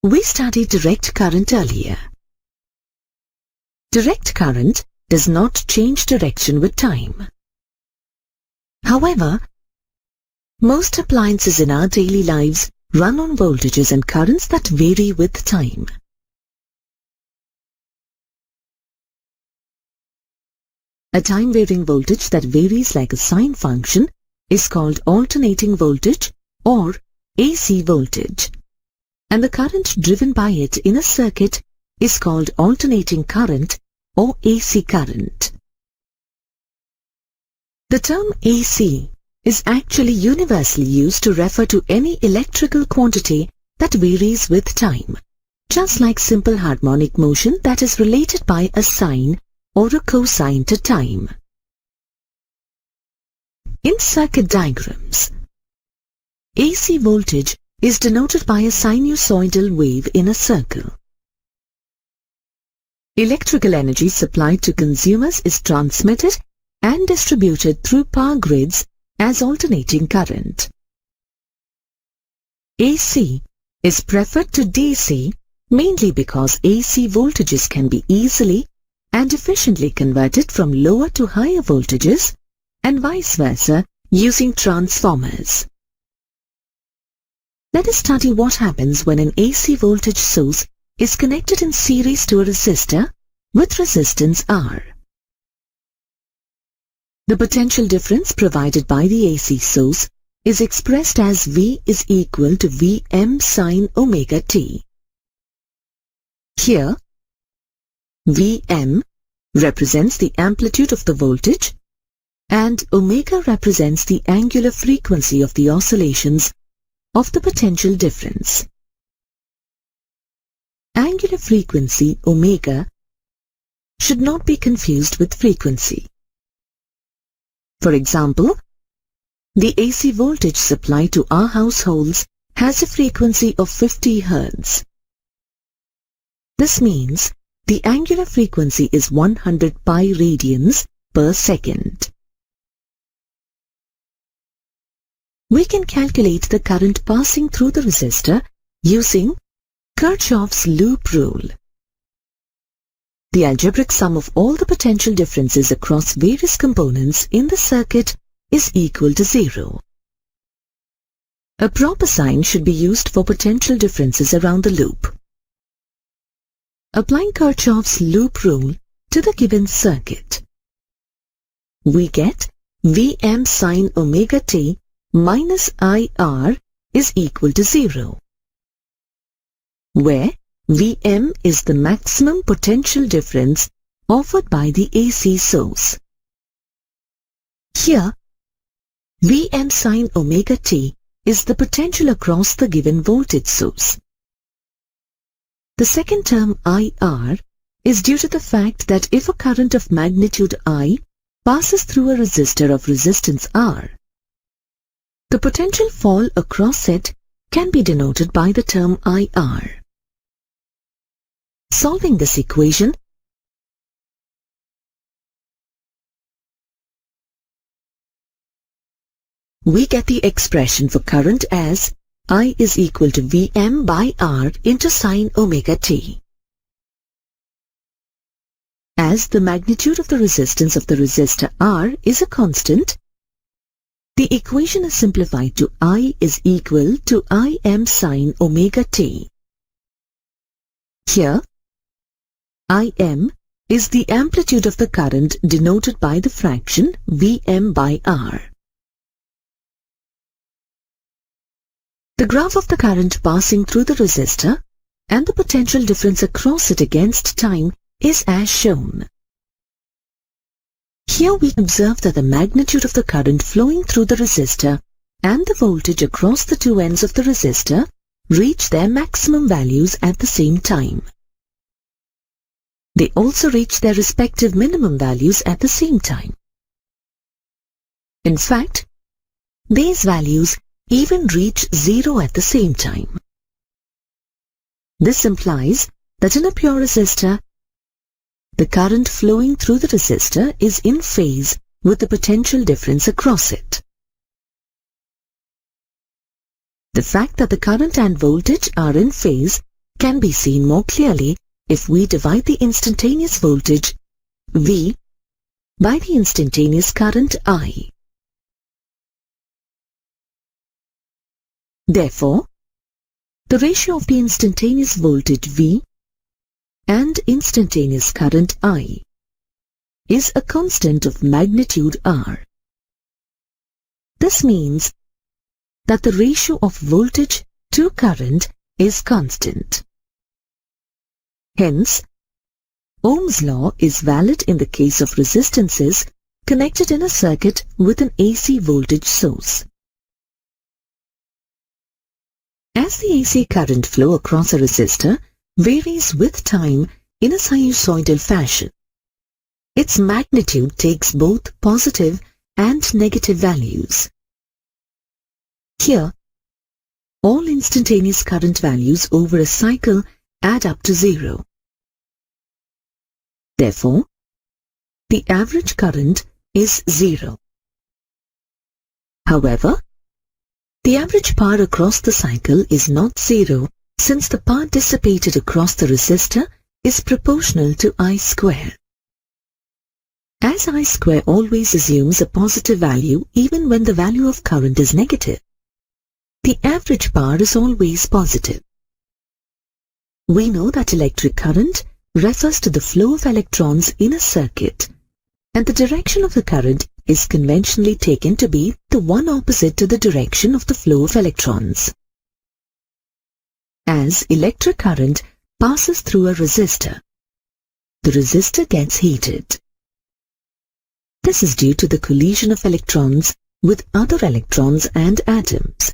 We studied direct current earlier. Direct current does not change direction with time. However, most appliances in our daily lives run on voltages and currents that vary with time. A time-varying voltage that varies like a sine function is called alternating voltage or AC voltage, and the current driven by it in a circuit is called alternating current or AC current. The term AC is actually universally used to refer to any electrical quantity that varies with time, just like simple harmonic motion that is related by a sine or a cosine to time. In circuit diagrams, AC voltage is denoted by a sinusoidal wave in a circle. Electrical energy supplied to consumers is transmitted and distributed through power grids as alternating current. AC is preferred to DC mainly because AC voltages can be easily and efficiently converted from lower to higher voltages and vice versa using transformers. Let us study what happens when an AC voltage source is connected in series to a resistor with resistance R. The potential difference provided by the AC source is expressed as V is equal to Vm sine omega t. Here, Vm represents the amplitude of the voltage and omega represents the angular frequency of the oscillations of the potential difference. Angular frequency omega should not be confused with frequency. For example, the AC voltage supplied to our households has a frequency of 50 Hz. This means the angular frequency is 100 pi radians per second. We can calculate the current passing through the resistor using Kirchhoff's loop rule. The algebraic sum of all the potential differences across various components in the circuit is equal to 0. A proper sign should be used for potential differences around the loop. Applying Kirchhoff's loop rule to the given circuit, we get Vm sine omega t minus IR is equal to 0, where Vm is the maximum potential difference offered by the AC source. Here, Vm sine omega t is the potential across the given voltage source. The second term IR is due to the fact that if a current of magnitude I passes through a resistor of resistance R, the potential fall across it can be denoted by the term IR. Solving this equation, we get the expression for current as I is equal to Vm by R into sine omega t. As the magnitude of the resistance of the resistor R is a constant, the equation is simplified to I is equal to Im sine omega t. Here, Im is the amplitude of the current denoted by the fraction Vm by R. The graph of the current passing through the resistor and the potential difference across it against time is as shown. Here we observe that the magnitude of the current flowing through the resistor and the voltage across the two ends of the resistor reach their maximum values at the same time. They also reach their respective minimum values at the same time. In fact, these values even reach 0 at the same time. This implies that in a pure resistor, the current flowing through the resistor is in phase with the potential difference across it. The fact that the current and voltage are in phase can be seen more clearly if we divide the instantaneous voltage V by the instantaneous current I. Therefore, the ratio of the instantaneous voltage V and instantaneous current I is a constant of magnitude R. This means that the ratio of voltage to current is constant. Hence, Ohm's law is valid in the case of resistances connected in a circuit with an AC voltage source. As the AC current flow across a resistor varies with time in a sinusoidal fashion, its magnitude takes both positive and negative values. Here, all instantaneous current values over a cycle add up to 0. Therefore, the average current is 0. However, the average power across the cycle is not 0, since the power dissipated across the resistor is proportional to I square. As I square always assumes a positive value even when the value of current is negative, the average power is always positive. We know that electric current refers to the flow of electrons in a circuit, and the direction of the current is conventionally taken to be the one opposite to the direction of the flow of electrons. As electric current passes through a resistor, the resistor gets heated. This is due to the collision of electrons with other electrons and atoms,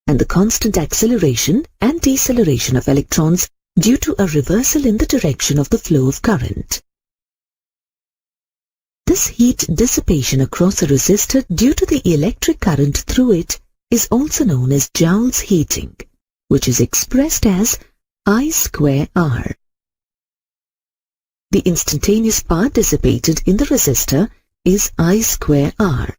and the constant acceleration and deceleration of electrons due to a reversal in the direction of the flow of current. This heat dissipation across a resistor due to the electric current through it is also known as Joule's heating, which is expressed as I square R. The instantaneous power dissipated in the resistor is I square R.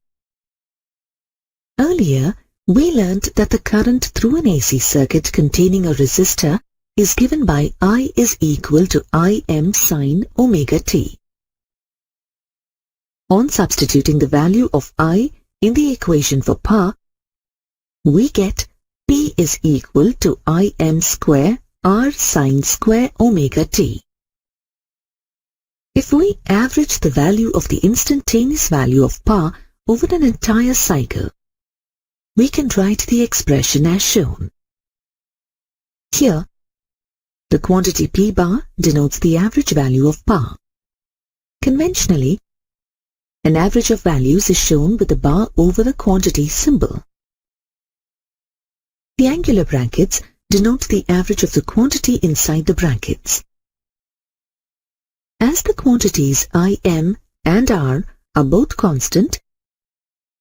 Earlier, we learned that the current through an AC circuit containing a resistor is given by I is equal to Im sine omega t. On substituting the value of I in the equation for power, we get P is equal to Im square R sine square omega t. If we average the value of the instantaneous value of power over an entire cycle, we can write the expression as shown. Here, the quantity P bar denotes the average value of power. Conventionally, an average of values is shown with the bar over the quantity symbol. The angular brackets denote the average of the quantity inside the brackets. As the quantities Im and R are both constant,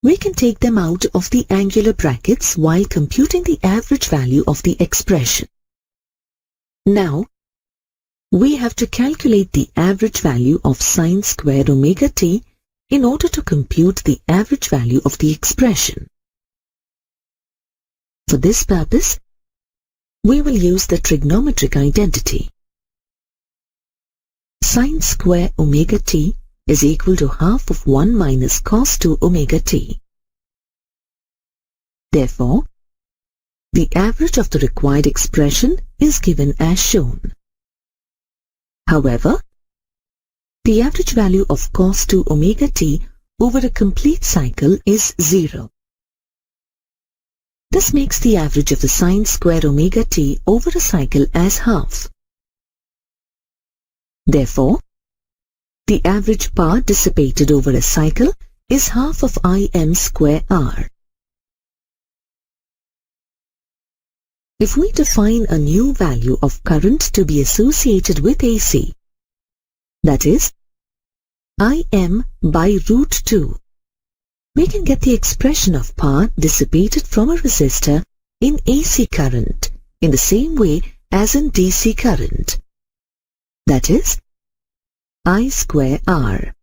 we can take them out of the angular brackets while computing the average value of the expression. Now, we have to calculate the average value of sine squared omega t in order to compute the average value of the expression. For this purpose, we will use the trigonometric identity. Sine square omega t is equal to half of 1 minus cos 2 omega t. Therefore, the average of the required expression is given as shown. However, the average value of cos 2 omega t over a complete cycle is 0. This makes the average of the sine square omega t over a cycle as half. Therefore, the average power dissipated over a cycle is half of Im square R. If we define a new value of current to be associated with AC, that is, Im by root 2, we can get the expression of power dissipated from a resistor in AC current in the same way as in DC current. That is, I square R.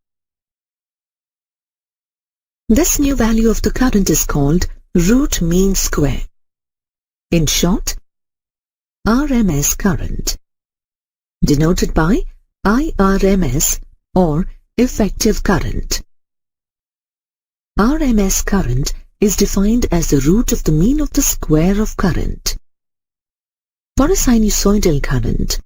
This new value of the current is called root mean square. In short, RMS current, denoted by IRMS or effective current. RMS current is defined as the root of the mean of the square of current. For a sinusoidal current,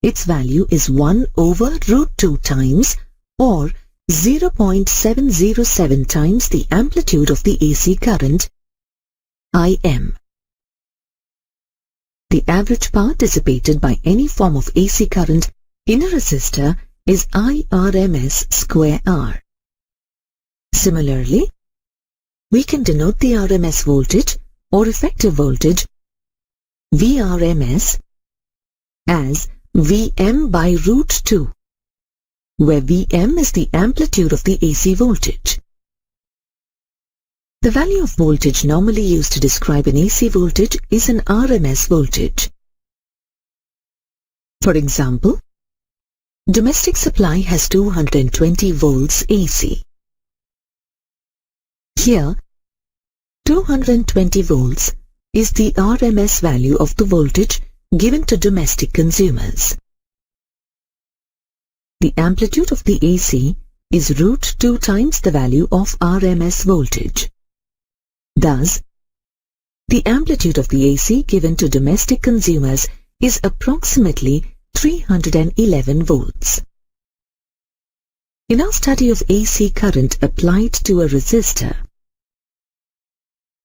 its value is 1 over root 2 times or 0.707 times the amplitude of the AC current, Im. The average power dissipated by any form of AC current in a resistor is IRMS square R. Similarly, we can denote the RMS voltage or effective voltage VRMS as Vm by root 2, where Vm is the amplitude of the AC voltage. The value of voltage normally used to describe an AC voltage is an RMS voltage. For example, domestic supply has 220 volts AC. Here, 220 volts is the RMS value of the voltage given to domestic consumers. The amplitude of the AC is root 2 times the value of RMS voltage. Thus, the amplitude of the AC given to domestic consumers is approximately 311 volts. In our study of AC current applied to a resistor,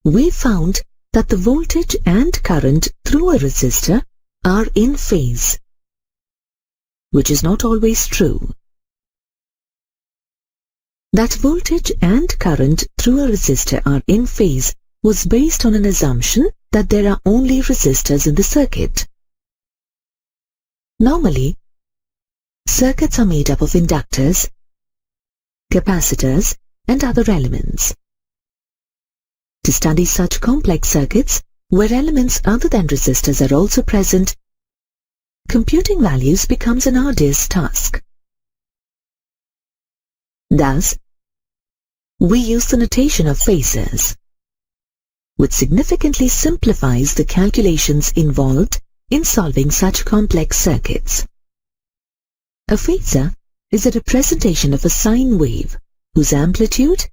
we found that the voltage and current through a resistor are in phase, which is not always true. That voltage and current through a resistor are in phase was based on an assumption that there are only resistors in the circuit. Normally, circuits are made up of inductors, capacitors, and other elements. To study such complex circuits, where elements other than resistors are also present, computing values becomes an arduous task. Thus, we use the notation of phasors, which significantly simplifies the calculations involved in solving such complex circuits. A phasor is a representation of a sine wave whose amplitude,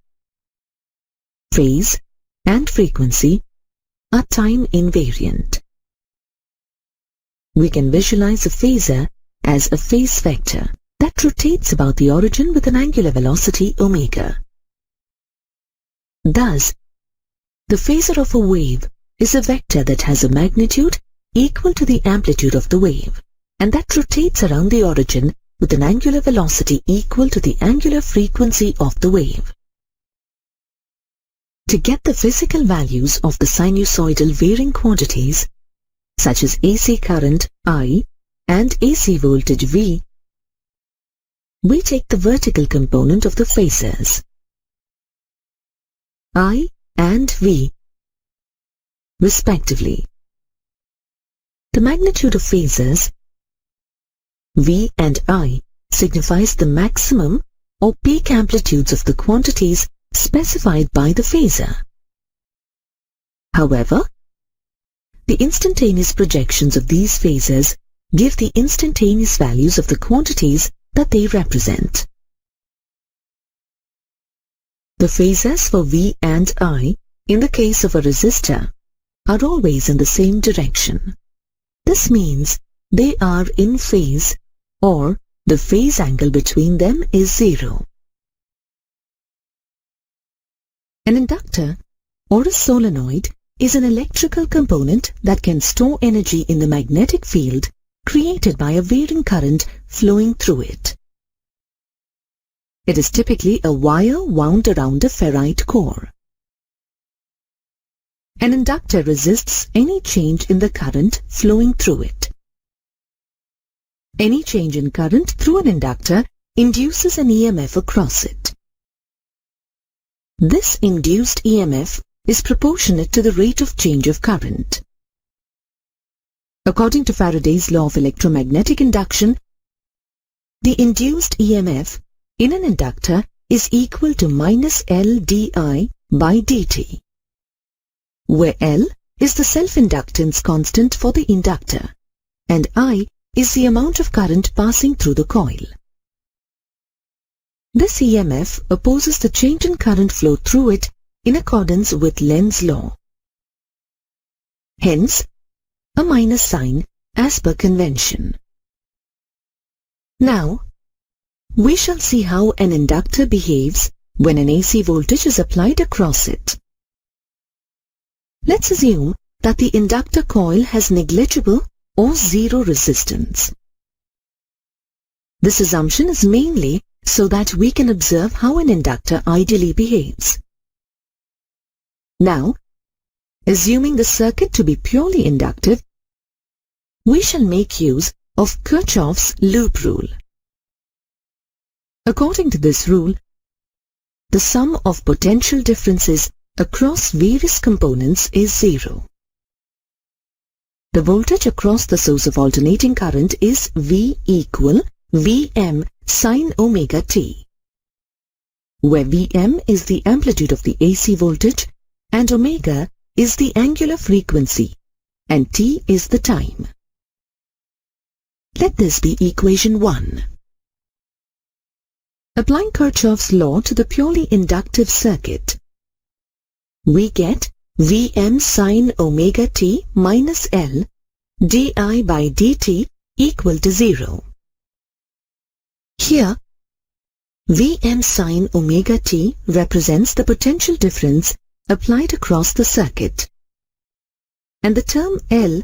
phase, and frequency are time invariant. We can visualize a phasor as a phase vector that rotates about the origin with an angular velocity omega. Thus, the phasor of a wave is a vector that has a magnitude equal to the amplitude of the wave and that rotates around the origin with an angular velocity equal to the angular frequency of the wave. To get the physical values of the sinusoidal varying quantities, such as AC current I and AC voltage V, we take the vertical component of the phasors, I and V, respectively. The magnitude of phasors, V and I, signifies the maximum or peak amplitudes of the quantities specified by the phasor. However, the instantaneous projections of these phasors give the instantaneous values of the quantities that they represent. The phasors for V and I, in the case of a resistor, are always in the same direction. This means they are in phase, or the phase angle between them is 0. An inductor or a solenoid is an electrical component that can store energy in the magnetic field created by a varying current flowing through it. It is typically a wire wound around a ferrite core. An inductor resists any change in the current flowing through it. Any change in current through an inductor induces an EMF across it. This induced EMF is proportionate to the rate of change of current. According to Faraday's law of electromagnetic induction, the induced EMF in an inductor is equal to minus L di by dt, where L is the self-inductance constant for the inductor, and I is the amount of current passing through the coil. This EMF opposes the change in current flow through it in accordance with Lenz's law. Hence, a minus sign as per convention. Now, we shall see how an inductor behaves when an AC voltage is applied across it. Let's assume that the inductor coil has negligible or zero resistance. This assumption is mainly so that we can observe how an inductor ideally behaves. Now, assuming the circuit to be purely inductive, we shall make use of Kirchhoff's loop rule. According to this rule, the sum of potential differences across various components is zero. The voltage across the source of alternating current is V equal Vm sin omega t, where Vm is the amplitude of the AC voltage and omega is the angular frequency and t is the time. Let this be equation 1. Applying Kirchhoff's law to the purely inductive circuit, we get Vm sin omega t minus L di by dt equal to 0. Here, Vm sin omega t represents the potential difference applied across the circuit, and the term L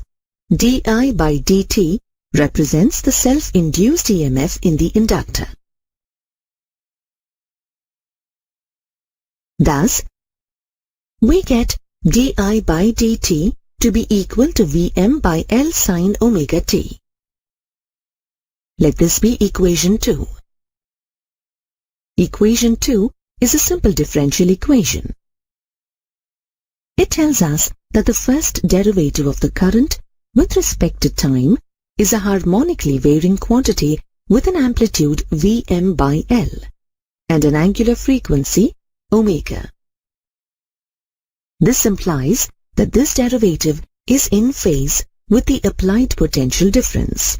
di by dt represents the self-induced EMF in the inductor. Thus, we get di by dt to be equal to Vm by L sin omega t. Let this be equation 2. Equation 2 is a simple differential equation. It tells us that the first derivative of the current with respect to time is a harmonically varying quantity with an amplitude Vm by L and an angular frequency omega. This implies that this derivative is in phase with the applied potential difference.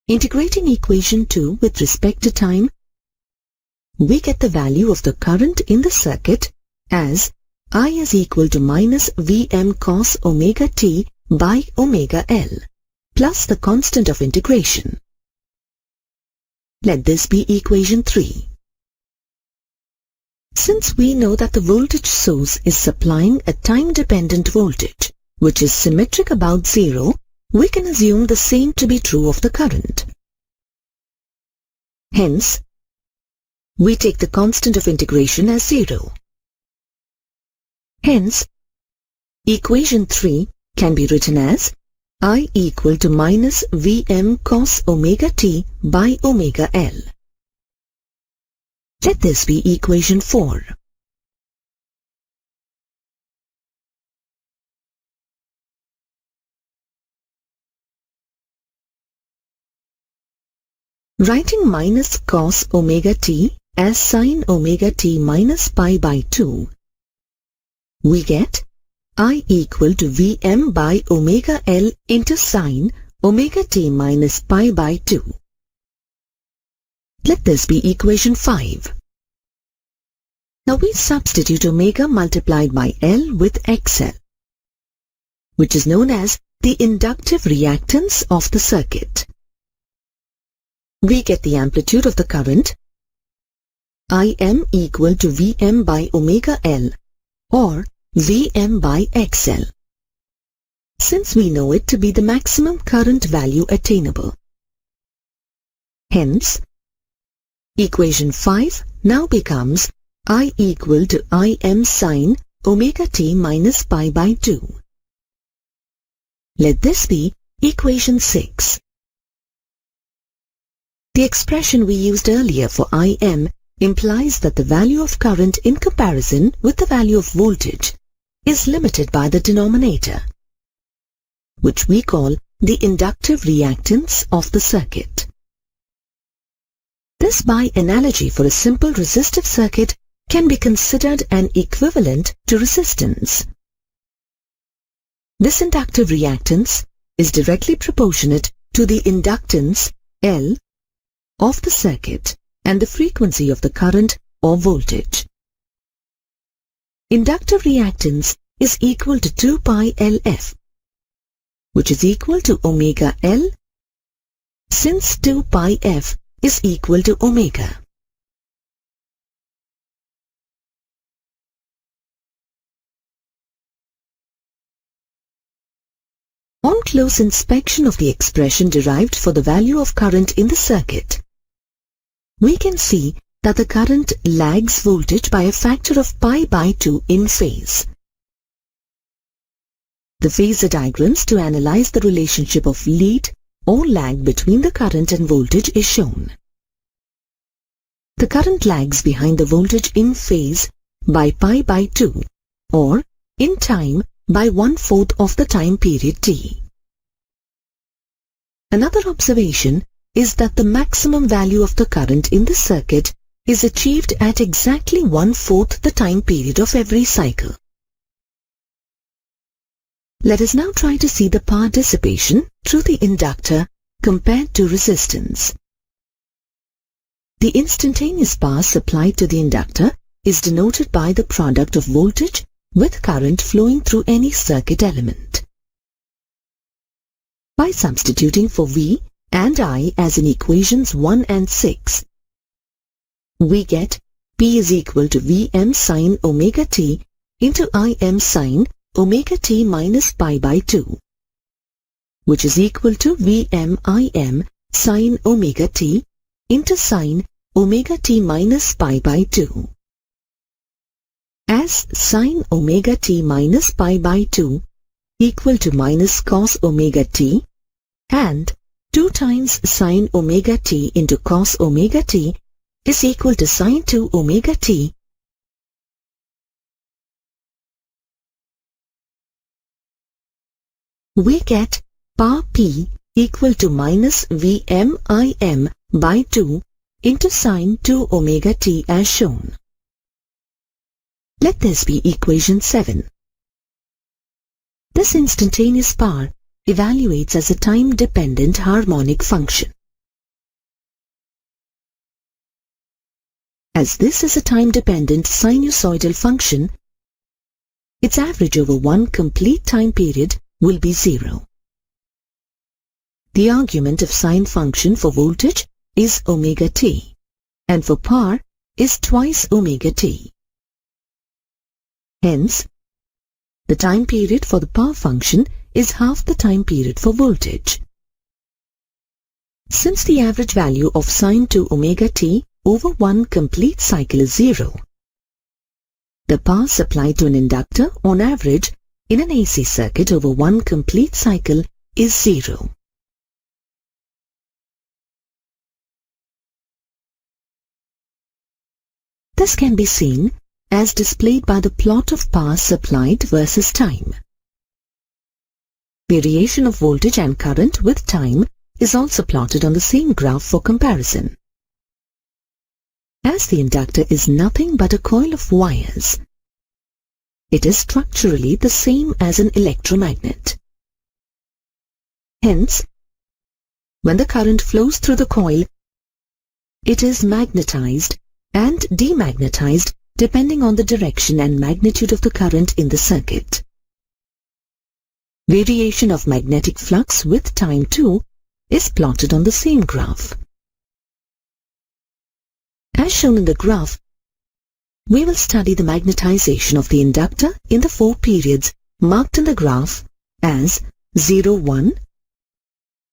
Integrating equation 2 with respect to time, we get the value of the current in the circuit as I is equal to minus Vm cos omega t by omega L plus the constant of integration. Let this be equation 3. Since we know that the voltage source is supplying a time-dependent voltage, which is symmetric about 0, we can assume the same to be true of the current. Hence, we take the constant of integration as 0. Hence, equation 3 can be written as I equal to minus Vm cos omega t by omega L. Let this be equation 4. Writing minus cos omega t as sin omega t minus pi by 2, we get I equal to Vm by omega L into sin omega t minus pi by 2. Let this be equation 5. Now we substitute omega multiplied by L with XL, which is known as the inductive reactance of the circuit. We get the amplitude of the current, Im equal to Vm by omega L or Vm by XL, since we know it to be the maximum current value attainable. Hence, equation 5 now becomes I equal to Im sin omega t minus pi by 2. Let this be equation 6. The expression we used earlier for Im implies that the value of current in comparison with the value of voltage is limited by the denominator, which we call the inductive reactance of the circuit. This by analogy for a simple resistive circuit can be considered an equivalent to resistance. This inductive reactance is directly proportionate to the inductance L of the circuit and the frequency of the current or voltage. Inductive reactance is equal to 2 pi LF, which is equal to omega L, since 2 pi F is equal to omega. On close inspection of the expression derived for the value of current in the circuit, we can see that the current lags voltage by a factor of pi by 2 in phase. The phasor diagrams to analyze the relationship of lead or lag between the current and voltage is shown. The current lags behind the voltage in phase by pi by 2 or in time by 1/4 of the time period t. Another observation is that the maximum value of the current in the circuit is achieved at exactly 1/4 the time period of every cycle. Let us now try to see the power dissipation through the inductor compared to resistance. The instantaneous power supplied to the inductor is denoted by the product of voltage with current flowing through any circuit element. By substituting for V and I as in equations 1 and 6, we get P is equal to Vm sin omega t into Im sin omega t minus pi by 2, which is equal to Vm Im sin omega t into sin omega t minus pi by 2. As sin omega t minus pi by 2 equal to minus cos omega t and 2 times sin omega t into cos omega t is equal to sin 2 omega t, we get power P equal to minus Vm Im by 2 into sin 2 omega t as shown. Let this be equation 7. This instantaneous power evaluates as a time-dependent harmonic function. As this is a time-dependent sinusoidal function, its average over one complete time period will be 0. The argument of sine function for voltage is omega t, and for power is twice omega t. Hence, the time period for the power function is half the time period for voltage. Since the average value of sin 2 omega t over one complete cycle is 0, the power supplied to an inductor on average in an AC circuit over one complete cycle is 0. This can be seen as displayed by the plot of power supplied versus time. Variation of voltage and current with time is also plotted on the same graph for comparison. As the inductor is nothing but a coil of wires, it is structurally the same as an electromagnet. Hence, when the current flows through the coil, it is magnetized and demagnetized depending on the direction and magnitude of the current in the circuit. Variation of magnetic flux with time too is plotted on the same graph. As shown in the graph, we will study the magnetization of the inductor in the 4 periods marked in the graph as 0, 1,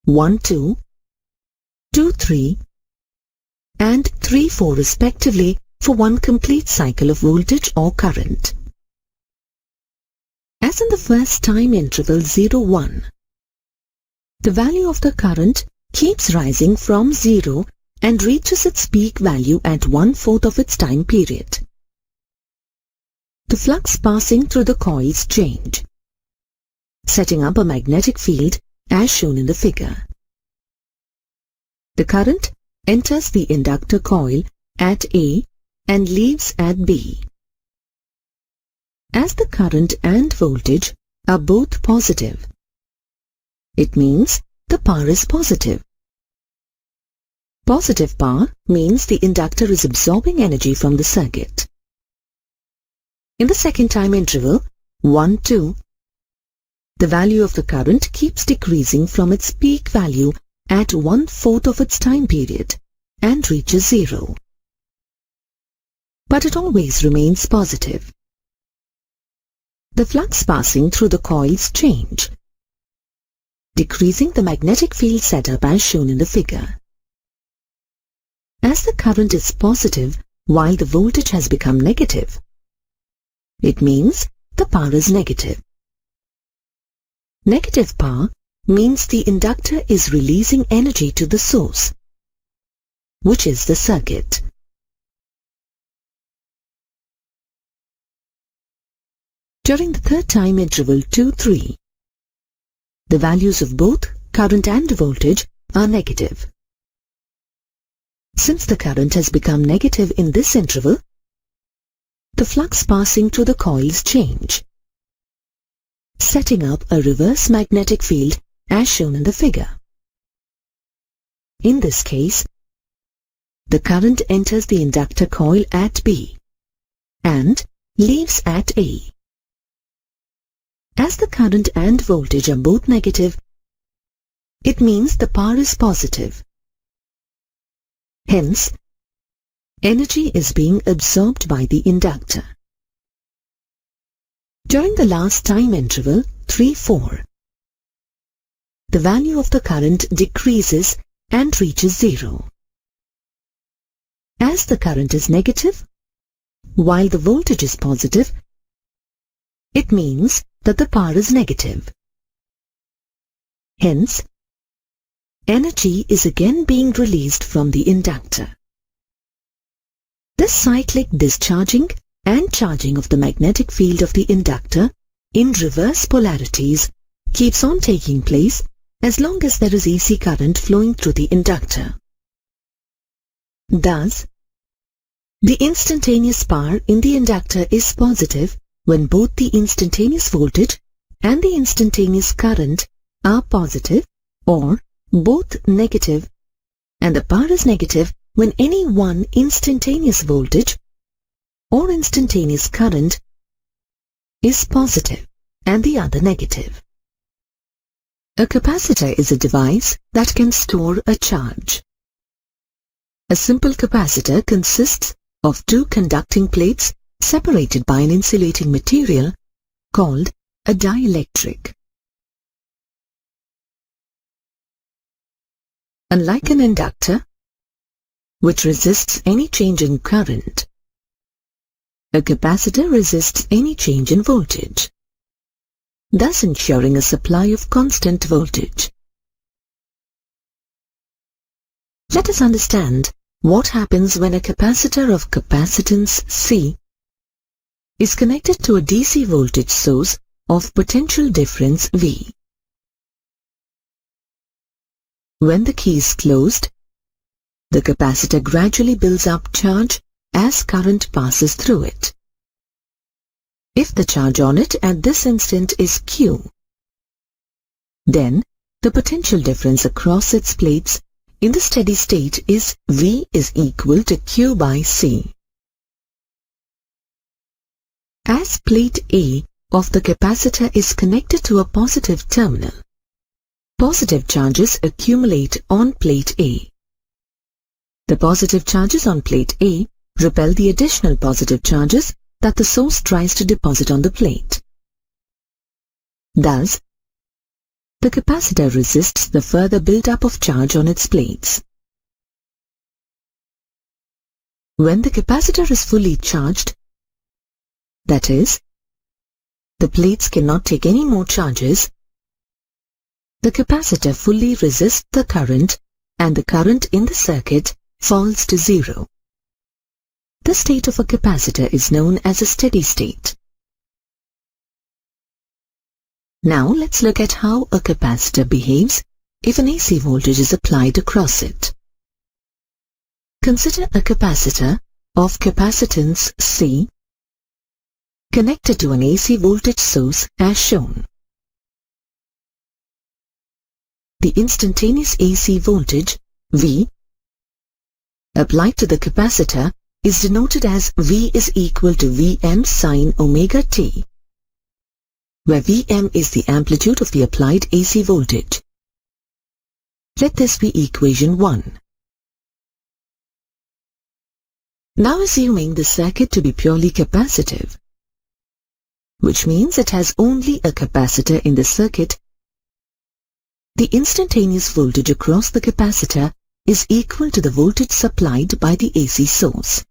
1, 2, 2, 3, and 3, 4 respectively for one complete cycle of voltage or current. As in the first time interval 0, 1, the value of the current keeps rising from 0 and reaches its peak value at 1/4 of its time period. The flux passing through the coils change, setting up a magnetic field as shown in the figure. The current enters the inductor coil at A and leaves at B. As the current and voltage are both positive. It means the power is positive. Positive power means the inductor is absorbing energy from the circuit. In the second time interval, 1, 2, the value of the current keeps decreasing from its peak value at 1/4 of its time period and reaches 0. But it always remains positive. The flux passing through the coils change, decreasing the magnetic field setup as shown in the figure. As the current is positive while the voltage has become negative, it means the power is negative. Negative power means the inductor is releasing energy to the source, which is the circuit. During the third time interval 2, 3, the values of both current and voltage are negative. Since the current has become negative in this interval, the flux passing through the coils change, setting up a reverse magnetic field as shown in the figure. In this case, the current enters the inductor coil at B and leaves at A. As the current and voltage are both negative, it means the power is positive. Hence, energy is being absorbed by the inductor. During the last time interval, 3, 4, the value of the current decreases and reaches 0. As the current is negative, while the voltage is positive, it means that the power is negative. Hence, energy is again being released from the inductor. This cyclic discharging and charging of the magnetic field of the inductor in reverse polarities keeps on taking place as long as there is AC current flowing through the inductor. Thus, the instantaneous power in the inductor is positive when both the instantaneous voltage and the instantaneous current are positive or both negative, and the power is negative when any one instantaneous voltage or instantaneous current is positive and the other negative. A capacitor is a device that can store a charge. A simple capacitor consists of two conducting plates separated by an insulating material called a dielectric. Unlike an inductor, which resists any change in current, a capacitor resists any change in voltage, thus ensuring a supply of constant voltage. Let us understand what happens when a capacitor of capacitance C is connected to a DC voltage source of potential difference V. When the key is closed, the capacitor gradually builds up charge as current passes through it. If the charge on it at this instant is Q, then the potential difference across its plates in the steady state is V is equal to Q by C. As plate A of the capacitor is connected to a positive terminal, positive charges accumulate on plate A. The positive charges on plate A repel the additional positive charges that the source tries to deposit on the plate. Thus, the capacitor resists the further build-up of charge on its plates. When the capacitor is fully charged, that is, the plates cannot take any more charges, the capacitor fully resists the current and the current in the circuit falls to 0. The state of a capacitor is known as a steady state. Now let's look at how a capacitor behaves if an AC voltage is applied across it. Consider a capacitor of capacitance C connected to an AC voltage source as shown. the instantaneous AC voltage, V, applied to the capacitor is denoted as V is equal to Vm sine omega t, where Vm is the amplitude of the applied AC voltage. Let this be equation 1. Now assuming the circuit to be purely capacitive, which means it has only a capacitor in the circuit, the instantaneous voltage across the capacitor is equal to the voltage supplied by the AC source.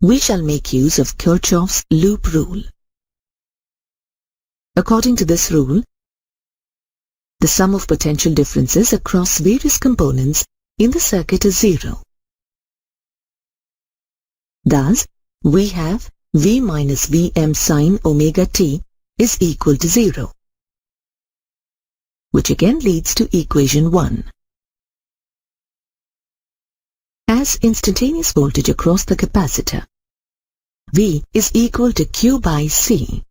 We shall make use of Kirchhoff's loop rule. According to this rule, the sum of potential differences across various components in the circuit is 0. Thus, we have V minus Vm sine omega t is equal to 0, which again leads to equation 1. As instantaneous voltage across the capacitor, V is equal to Q by C,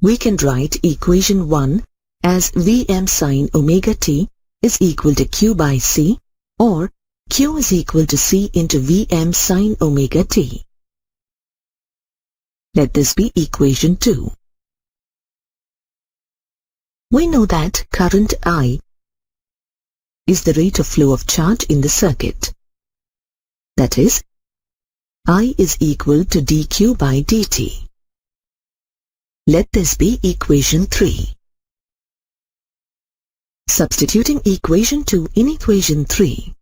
we can write equation 1 as Vm sine omega t is equal to Q by C, or Q is equal to C into Vm sine omega t. Let this be equation 2. We know that current I is the rate of flow of charge in the circuit. That is, I is equal to dq by dt. Let this be equation 3. Substituting equation 2 in equation 3,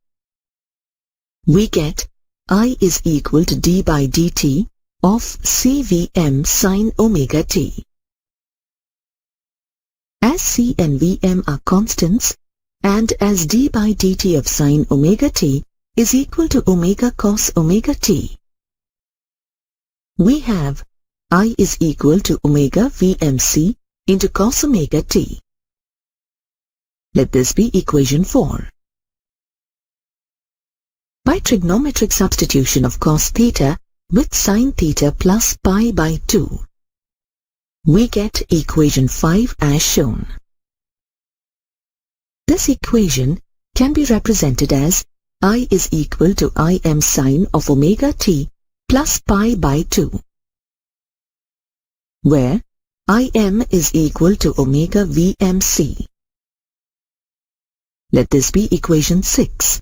we get I is equal to d by dt of CVm sine omega t. As C and Vm are constants, and as d by dt of sine omega t is equal to omega cos omega t, we have I is equal to omega Vmc into cos omega t. Let this be equation 4. By trigonometric substitution of cos theta with sin theta plus pi by 2, we get equation 5 as shown. This equation can be represented as I is equal to Im sine of omega t plus pi by 2, where Im is equal to omega Vmc. Let this be equation 6.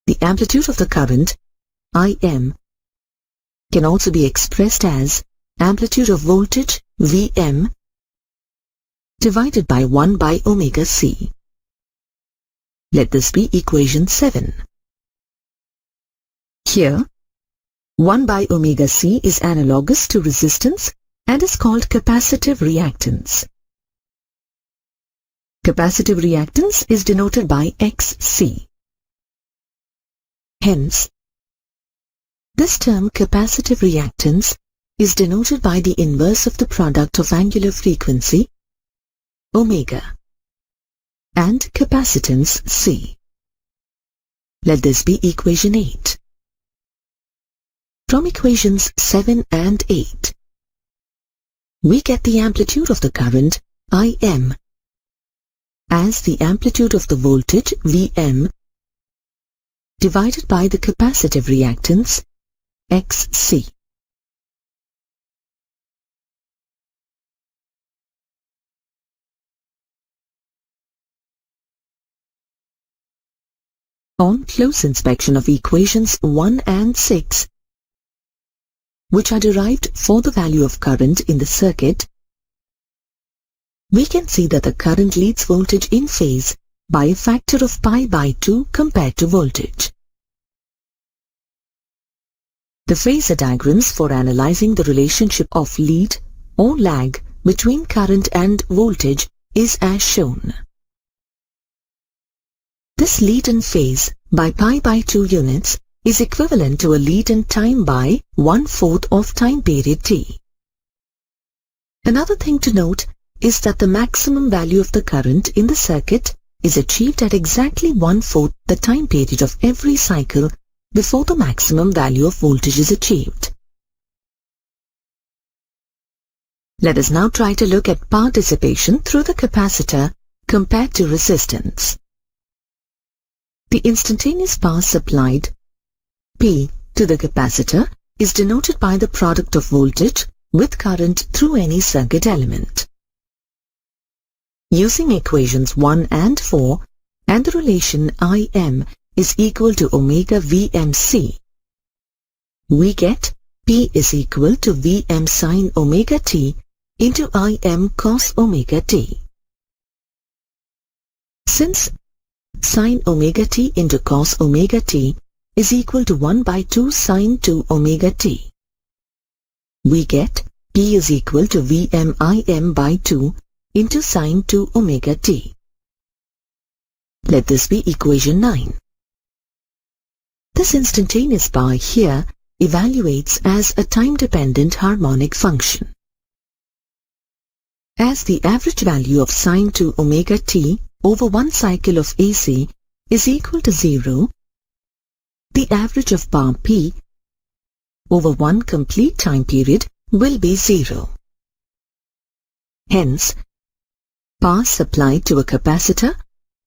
The amplitude of the current, Im, can also be expressed as amplitude of voltage, Vm, divided by 1 by omega c. Let this be equation 7. Here, 1 by omega c is analogous to resistance and is called capacitive reactance. Capacitive reactance is denoted by XC. Hence, this term capacitive reactance is denoted by the inverse of the product of angular frequency, omega, and capacitance, C. Let this be equation 8. From equations 7 and 8, we get the amplitude of the current, Im, as the amplitude of the voltage, Vm, divided by the capacitive reactance, Xc. On close inspection of equations 1 and 6, which are derived for the value of current in the circuit, we can see that the current leads voltage in phase by a factor of pi by 2 compared to voltage. The phasor diagrams for analyzing the relationship of lead or lag between current and voltage is as shown. This lead in phase by pi by 2 units is equivalent to a lead in time by 1/4 of time period t. Another thing to note is that the maximum value of the current in the circuit is achieved at exactly 1/4 the time period of every cycle before the maximum value of voltage is achieved. Let us now try to look at power dissipation through the capacitor compared to resistance. The instantaneous power supplied, P, to the capacitor is denoted by the product of voltage with current through any circuit element. Using equations 1 and 4 and the relation Im is equal to omega Vmc, we get P is equal to Vm sin omega t into Im cos omega t. Since sin omega t into cos omega t is equal to 1 by 2 sin 2 omega t, we get P is equal to Vm Im by 2 into sin 2 omega t. Let this be equation 9. This instantaneous power here evaluates as a time-dependent harmonic function. As the average value of sin 2 omega t over one cycle of AC is equal to 0, the average of power P over one complete time period will be 0. Hence, power supplied to a capacitor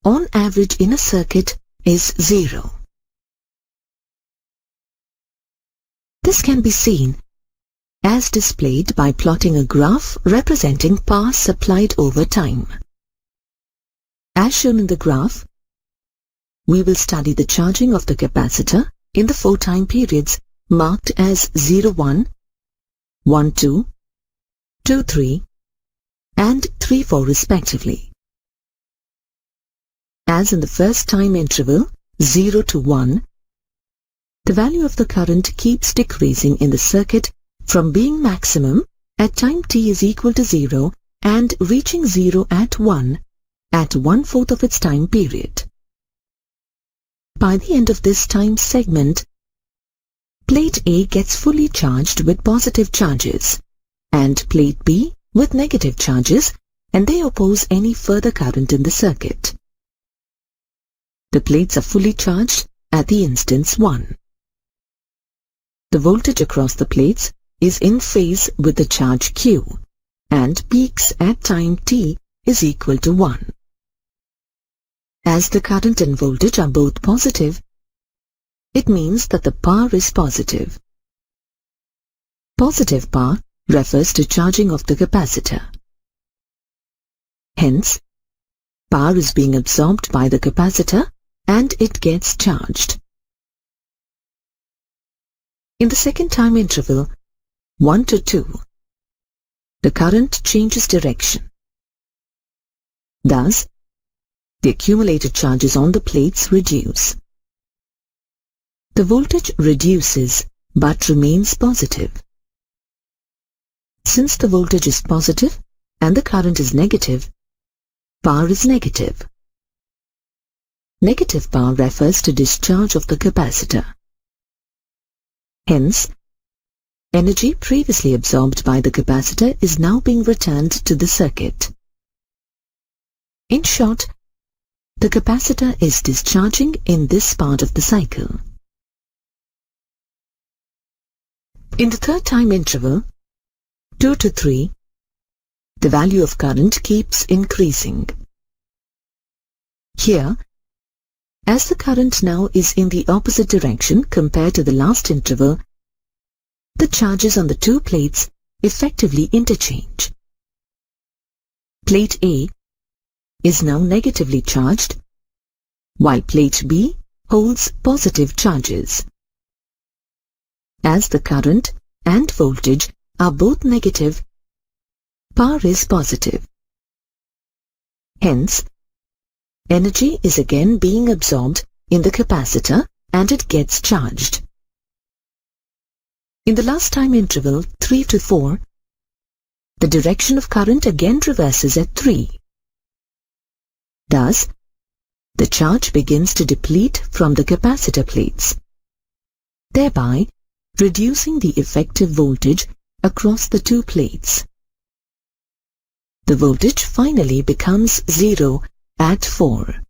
on average in a circuit is 0. This can be seen as displayed by plotting a graph representing power supplied over time. As shown in the graph, we will study the charging of the capacitor in the 4 time periods marked as 01, 12, 23, and 34 respectively. As in the first time interval 0 to 1, the value of the current keeps decreasing in the circuit from being maximum at time t is equal to 0 and reaching 0 at 1 at 1/4 of its time period. By the end of this time segment, plate A gets fully charged with positive charges and plate B with negative charges, and they oppose any further current in the circuit. The plates are fully charged at the instance 1. The voltage across the plates is in phase with the charge Q, and peaks at time t is equal to 1. As the current and voltage are both positive, it means that the power is positive. Positive power refers to charging of the capacitor. Hence, power is being absorbed by the capacitor and it gets charged. In the second time interval, 1 to 2, the current changes direction. Thus, the accumulated charges on the plates reduce. The voltage reduces but remains positive. Since the voltage is positive and the current is negative, power is negative. Negative power refers to discharge of the capacitor. Hence, energy previously absorbed by the capacitor is now being returned to the circuit. In short, the capacitor is discharging in this part of the cycle. In the third time interval, 2 to 3, the value of current keeps increasing. Here, as the current now is in the opposite direction compared to the last interval, the charges on the two plates effectively interchange. Plate A is now negatively charged, while plate B holds positive charges. As the current and voltage are both negative, power is positive. Hence, energy is again being absorbed in the capacitor and it gets charged. In the last time interval 3 to 4, the direction of current again reverses at 3. Thus, the charge begins to deplete from the capacitor plates, thereby reducing the effective voltage across the two plates. The voltage finally becomes 0 at 4.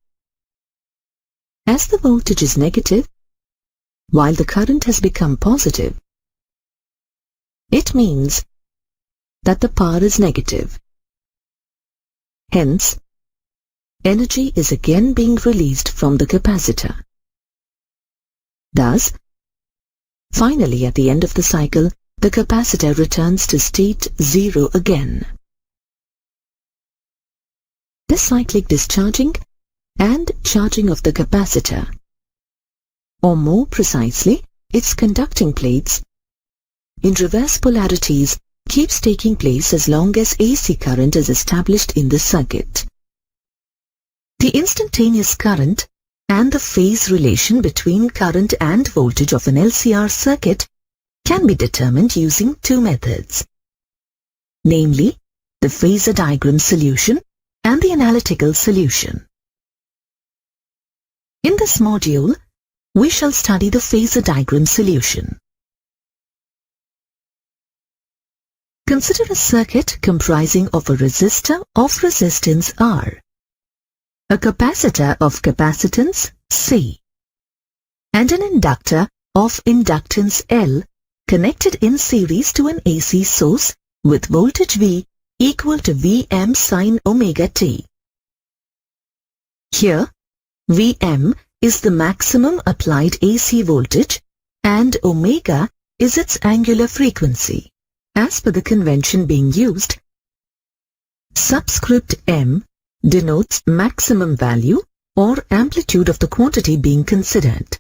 As the voltage is negative, while the current has become positive, it means that the power is negative. Hence, energy is again being released from the capacitor. Thus, finally at the end of the cycle, the capacitor returns to state 0 again. The cyclic discharging and charging of the capacitor, or more precisely, its conducting plates, in reverse polarities keeps taking place as long as AC current is established in the circuit. The instantaneous current and the phase relation between current and voltage of an LCR circuit can be determined using two methods, namely the phasor diagram solution and the analytical solution. In this module, we shall study the phasor diagram solution. Consider a circuit comprising of a resistor of resistance R, a capacitor of capacitance C, and an inductor of inductance L connected in series to an AC source with voltage V equal to Vm sin omega t. Here, Vm is the maximum applied AC voltage and omega is its angular frequency. As per the convention being used, subscript m denotes maximum value or amplitude of the quantity being considered.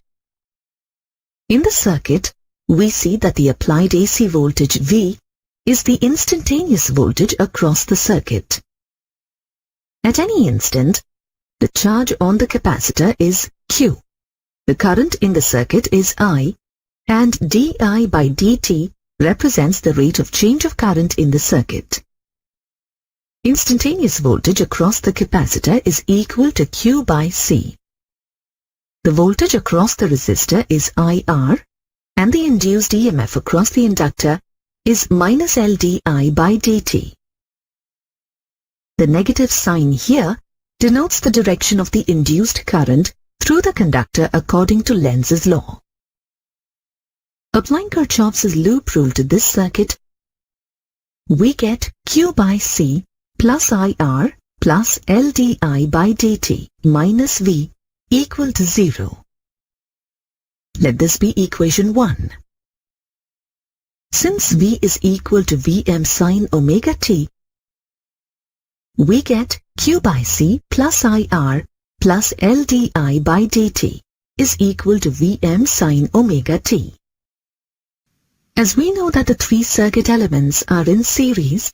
In the circuit, we see that the applied AC voltage V is the instantaneous voltage across the circuit. At any instant, the charge on the capacitor is Q. The current in the circuit is I, and di by dt represents the rate of change of current in the circuit. Instantaneous voltage across the capacitor is equal to Q by C. The voltage across the resistor is IR, and the induced EMF across the inductor is minus LdI by dt. The negative sign here denotes the direction of the induced current through the conductor according to Lenz's law. Applying Kirchhoff's loop rule to this circuit, we get Q by C plus IR plus LdI by dt minus V equal to 0. Let this be equation 1. Since V is equal to Vm sin omega t, we get Q by C plus IR plus LdI by dt is equal to Vm sin omega t. As we know that the three circuit elements are in series,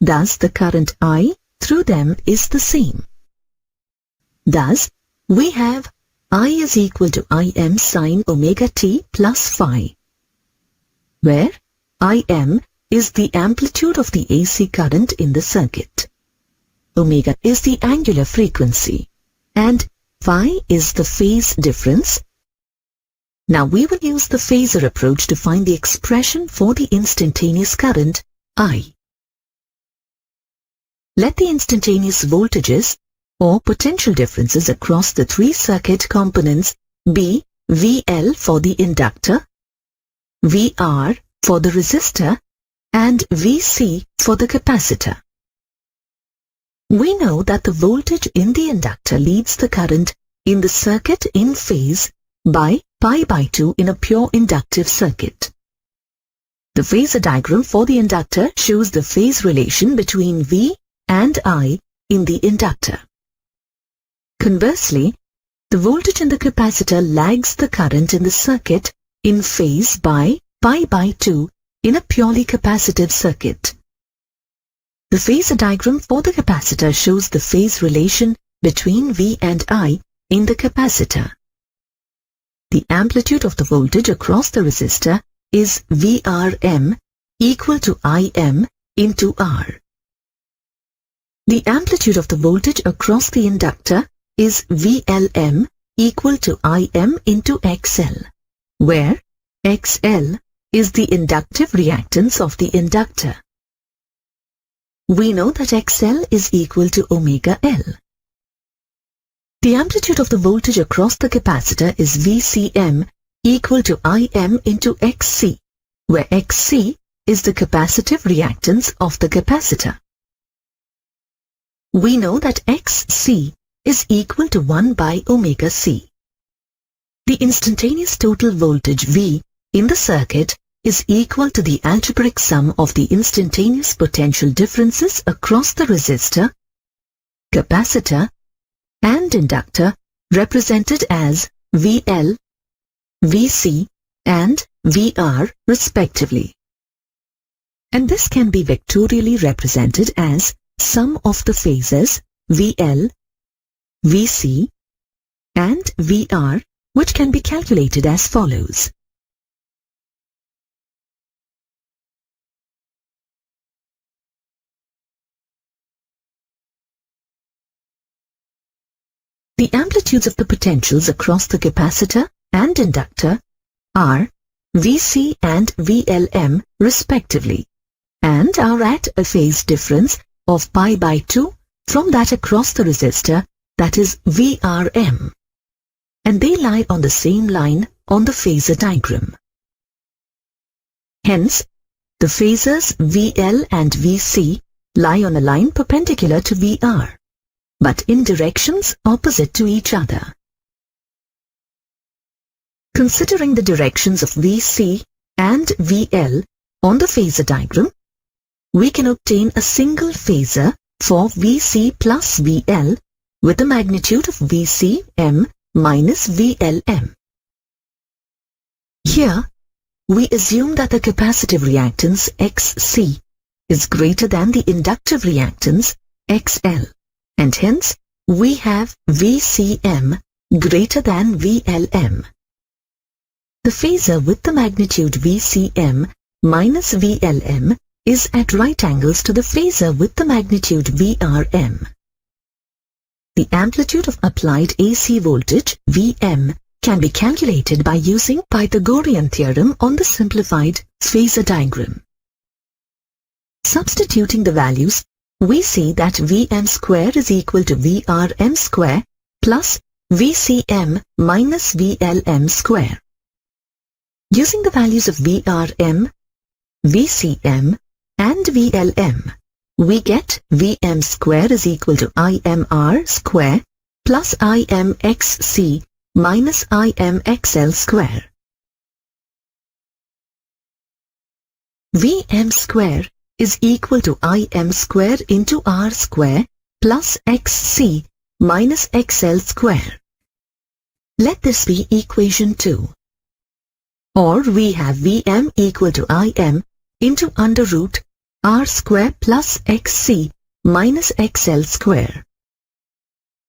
thus the current I through them is the same. Thus, we have I is equal to Im sin omega t plus phi, where Im is the amplitude of the AC current in the circuit, omega is the angular frequency, and phi is the phase difference. Now we will use the phasor approach to find the expression for the instantaneous current I. Let the instantaneous voltages or potential differences across the three circuit components be VL for the inductor, VR for the resistor, and VC for the capacitor. We know that the voltage in the inductor leads the current in the circuit in phase by pi by 2 in a pure inductive circuit. The phasor diagram for the inductor shows the phase relation between V and I in the inductor. Conversely, the voltage in the capacitor lags the current in the circuit in phase by pi by 2 in a purely capacitive circuit. The phasor diagram for the capacitor shows the phase relation between V and I in the capacitor. The amplitude of the voltage across the resistor is Vrm equal to Im into R. The amplitude of the voltage across the inductor is VLm equal to Im into XL, where XL is the inductive reactance of the inductor. We know that XL is equal to omega L. The amplitude of the voltage across the capacitor is Vcm equal to Im into Xc, where Xc is the capacitive reactance of the capacitor. We know that XC is equal to 1 by omega C. The instantaneous total voltage V in the circuit is equal to the algebraic sum of the instantaneous potential differences across the resistor, capacitor, and inductor, represented as VL, VC, and VR respectively. And this can be vectorially represented as sum of the phasors VL, VC, and VR, which can be calculated as follows. The amplitudes of the potentials across the capacitor and inductor are VC and VLM respectively, and are at a phase difference of pi by 2 from that across the resistor, that is VRM, and they lie on the same line on the phasor diagram. Hence, the phasors VL and VC lie on a line perpendicular to VR, but in directions opposite to each other. Considering the directions of VC and VL on the phasor diagram, we can obtain a single phasor for VC plus VL with the magnitude of VCM minus VLM. Here, we assume that the capacitive reactance XC is greater than the inductive reactance XL, and hence we have VCM greater than VLM. The phasor with the magnitude VCM minus VLM is at right angles to the phasor with the magnitude VRM. The amplitude of applied AC voltage Vm can be calculated by using Pythagorean theorem on the simplified phasor diagram. Substituting the values, we see that Vm square is equal to Vrm square plus Vcm minus VLM square. Using the values of Vrm, Vcm, and VLM, we get Vm square is equal to Imr square plus Imxc minus Imxl square. Vm square is equal to Im square into R square plus Xc minus XL square. Let this be equation 2. Or we have Vm equal to Im into under root R square plus Xc minus XL square.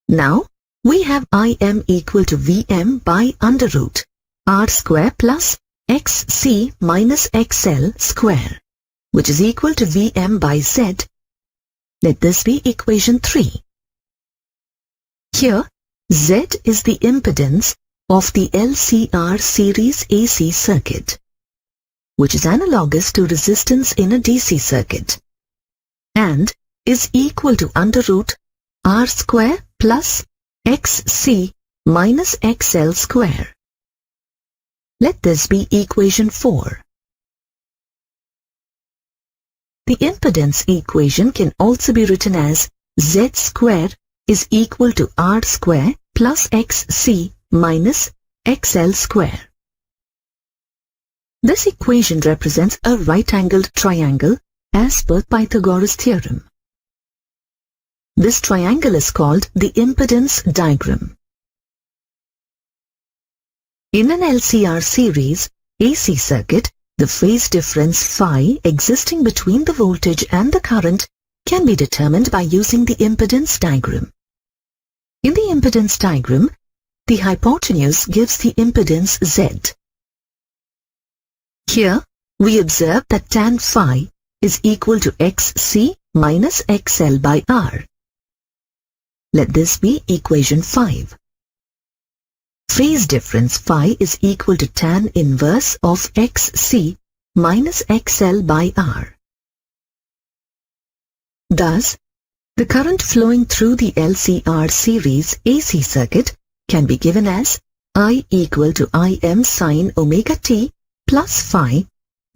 Now, we have Im equal to Vm by under root R square plus Xc minus XL square, which is equal to Vm by Z. Let this be equation 3. Here, Z is the impedance of the LCR series AC circuit, which is analogous to resistance in a DC circuit, and is equal to under root R square plus Xc minus XL square. Let this be equation 4. The impedance equation can also be written as Z square is equal to R square plus Xc minus XL square. This equation represents a right-angled triangle as per Pythagoras theorem. This triangle is called the impedance diagram. In an LCR series AC circuit, the phase difference phi existing between the voltage and the current can be determined by using the impedance diagram. In the impedance diagram, the hypotenuse gives the impedance Z. Here, we observe that tan phi is equal to Xc minus XL by R. Let this be equation 5. Phase difference phi is equal to tan inverse of Xc minus XL by R. Thus, the current flowing through the LCR series AC circuit can be given as I equal to Im sin omega t plus phi,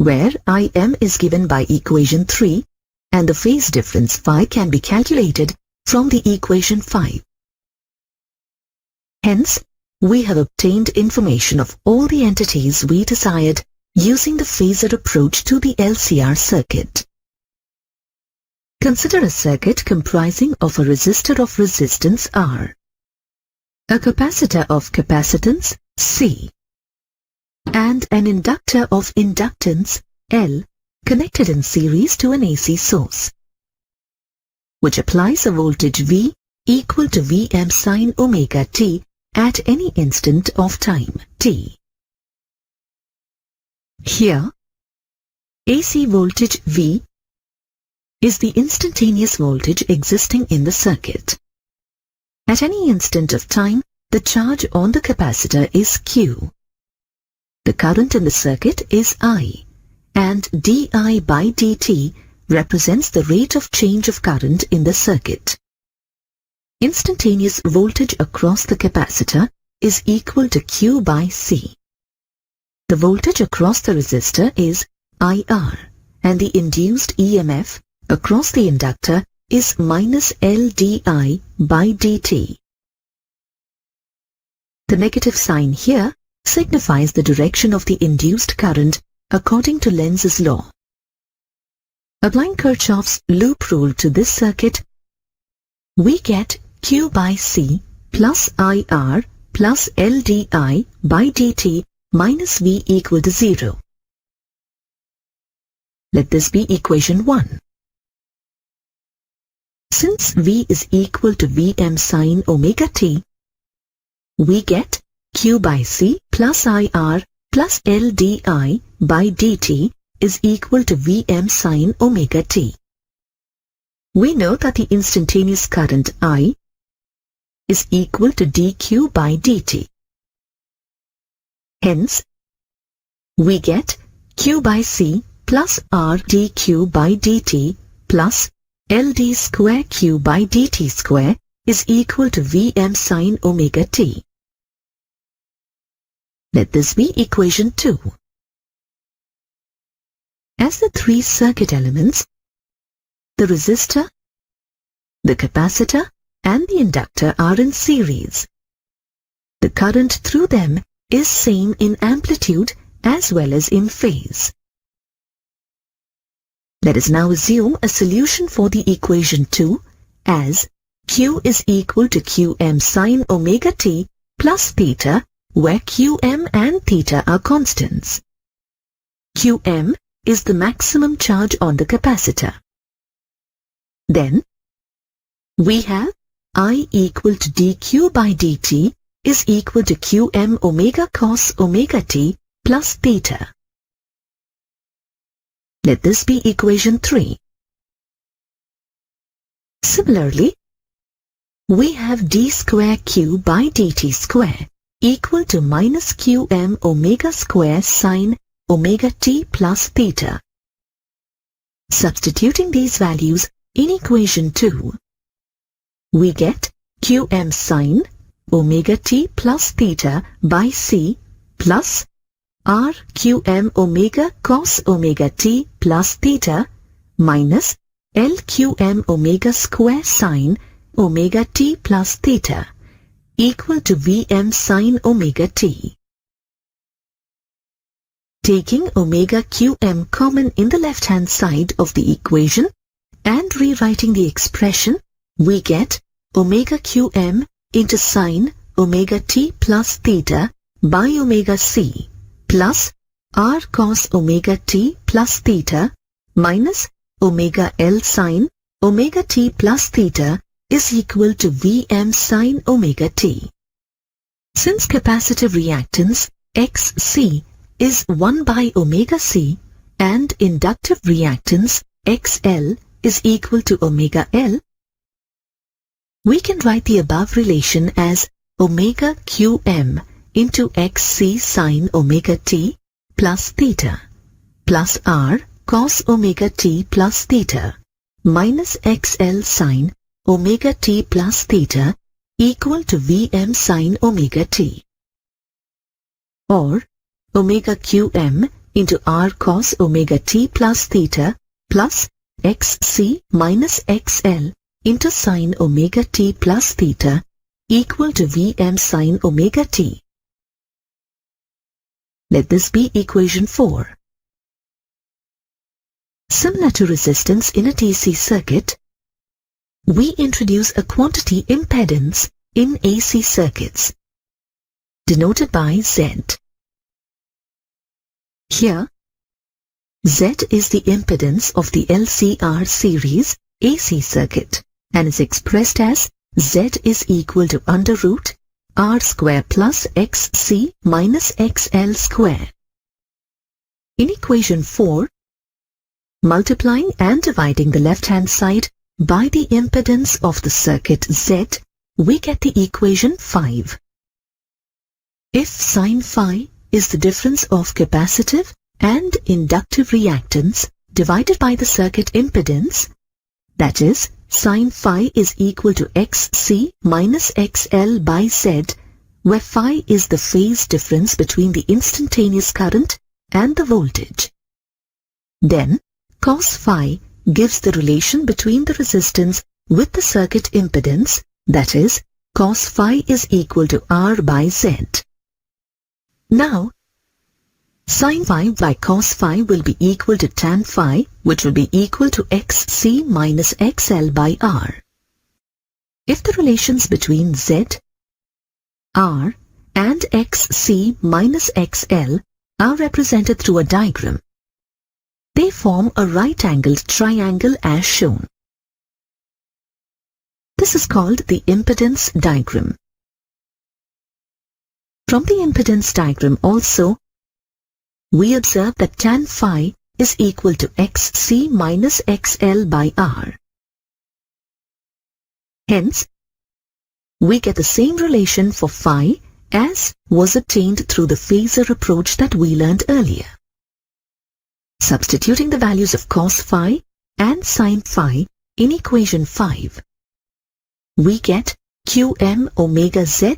where Im is given by equation 3 and the phase difference phi can be calculated from the equation 5. Hence, we have obtained information of all the entities we desired using the phasor approach to the LCR circuit. Consider a circuit comprising of a resistor of resistance R, a capacitor of capacitance C, and an inductor of inductance L connected in series to an AC source, which applies a voltage V equal to Vm sin omega t at any instant of time t. Here, AC voltage V is the instantaneous voltage existing in the circuit. At any instant of time, the charge on the capacitor is Q. The current in the circuit is I, and di by dt represents the rate of change of current in the circuit. Instantaneous voltage across the capacitor is equal to Q by C. The voltage across the resistor is IR, and the induced EMF across the inductor is minus LdI by dt. The negative sign here signifies the direction of the induced current according to Lenz's law. Applying Kirchhoff's loop rule to this circuit, we get Q by C plus IR plus LdI by dt minus V equal to 0. Let this be equation 1. Since V is equal to Vm sin omega t, we get Q by C plus IR plus LdI by dt is equal to Vm sin omega t. We know that the instantaneous current I is equal to dq by dt. Hence, we get Q by C plus R dq by dt plus LD square Q by dt square is equal to Vm sin omega t. Let this be equation 2. As the three circuit elements, the resistor, the capacitor, and the inductor are in series, the current through them is same in amplitude as well as in phase. Let us now assume a solution for the equation 2 as Q is equal to Qm sin omega t plus theta, where Qm and theta are constants. Qm is the maximum charge on the capacitor. Then, we have I equal to dq by dt is equal to Qm omega cos omega t plus theta. Let this be equation 3. Similarly, we have d square q by dt square equal to minus Qm omega square sin omega t plus theta. Substituting these values in equation 2, we get Qm sin omega t plus theta by C plus R Qm omega cos omega t plus theta minus L Qm omega square sin omega t plus theta equal to Vm sin omega t. Taking omega Qm common in the left-hand side of the equation and rewriting the expression, we get omega Qm into sin omega t plus theta by omega c plus R cos omega t plus theta minus omega L sin omega t plus theta is equal to Vm sin omega t. Since capacitive reactance XC is 1 by omega c and inductive reactance XL is equal to omega L, we can write the above relation as omega Qm into XC sin omega t plus theta plus R cos omega t plus theta minus XL sin omega t plus theta equal to Vm sin omega t. Or omega Qm into R cos omega t plus theta plus XC minus XL into sin omega t plus theta equal to Vm sin omega t. Let this be equation 4. Similar to resistance in a DC circuit, we introduce a quantity impedance in AC circuits, denoted by Z. Here, Z is the impedance of the LCR series AC circuit and is expressed as Z is equal to under root R square plus XC minus XL square. In equation 4, multiplying and dividing the left-hand side by the impedance of the circuit Z, we get the equation 5. If sin phi is the difference of capacitive and inductive reactance divided by the circuit impedance, that is, sin phi is equal to XC minus XL by Z, where phi is the phase difference between the instantaneous current and the voltage. Then, cos phi gives the relation between the resistance with the circuit impedance, that is, cos phi is equal to R by Z. Now, sin phi by cos phi will be equal to tan phi, which will be equal to XC minus XL by R. If the relations between Z, R, and XC minus XL are represented through a diagram, they form a right-angled triangle as shown. This is called the impedance diagram. From the impedance diagram also, we observe that tan phi is equal to XC minus XL by R. Hence, we get the same relation for phi as was obtained through the phasor approach that we learned earlier. Substituting the values of cos phi and sin phi in equation 5, we get Qm omega z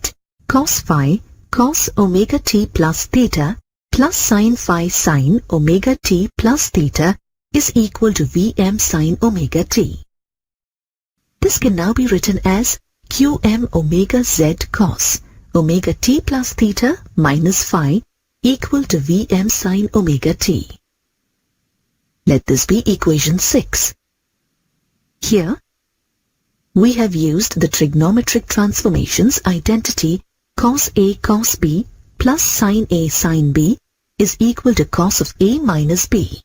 cos phi cos omega t plus theta plus sin phi sin omega t plus theta is equal to Vm sin omega t. This can now be written as Qm omega z cos omega t plus theta minus phi equal to Vm sin omega t. Let this be equation 6. Here, we have used the trigonometric transformations identity cos A cos B plus sin A sin B is equal to cos of A minus B.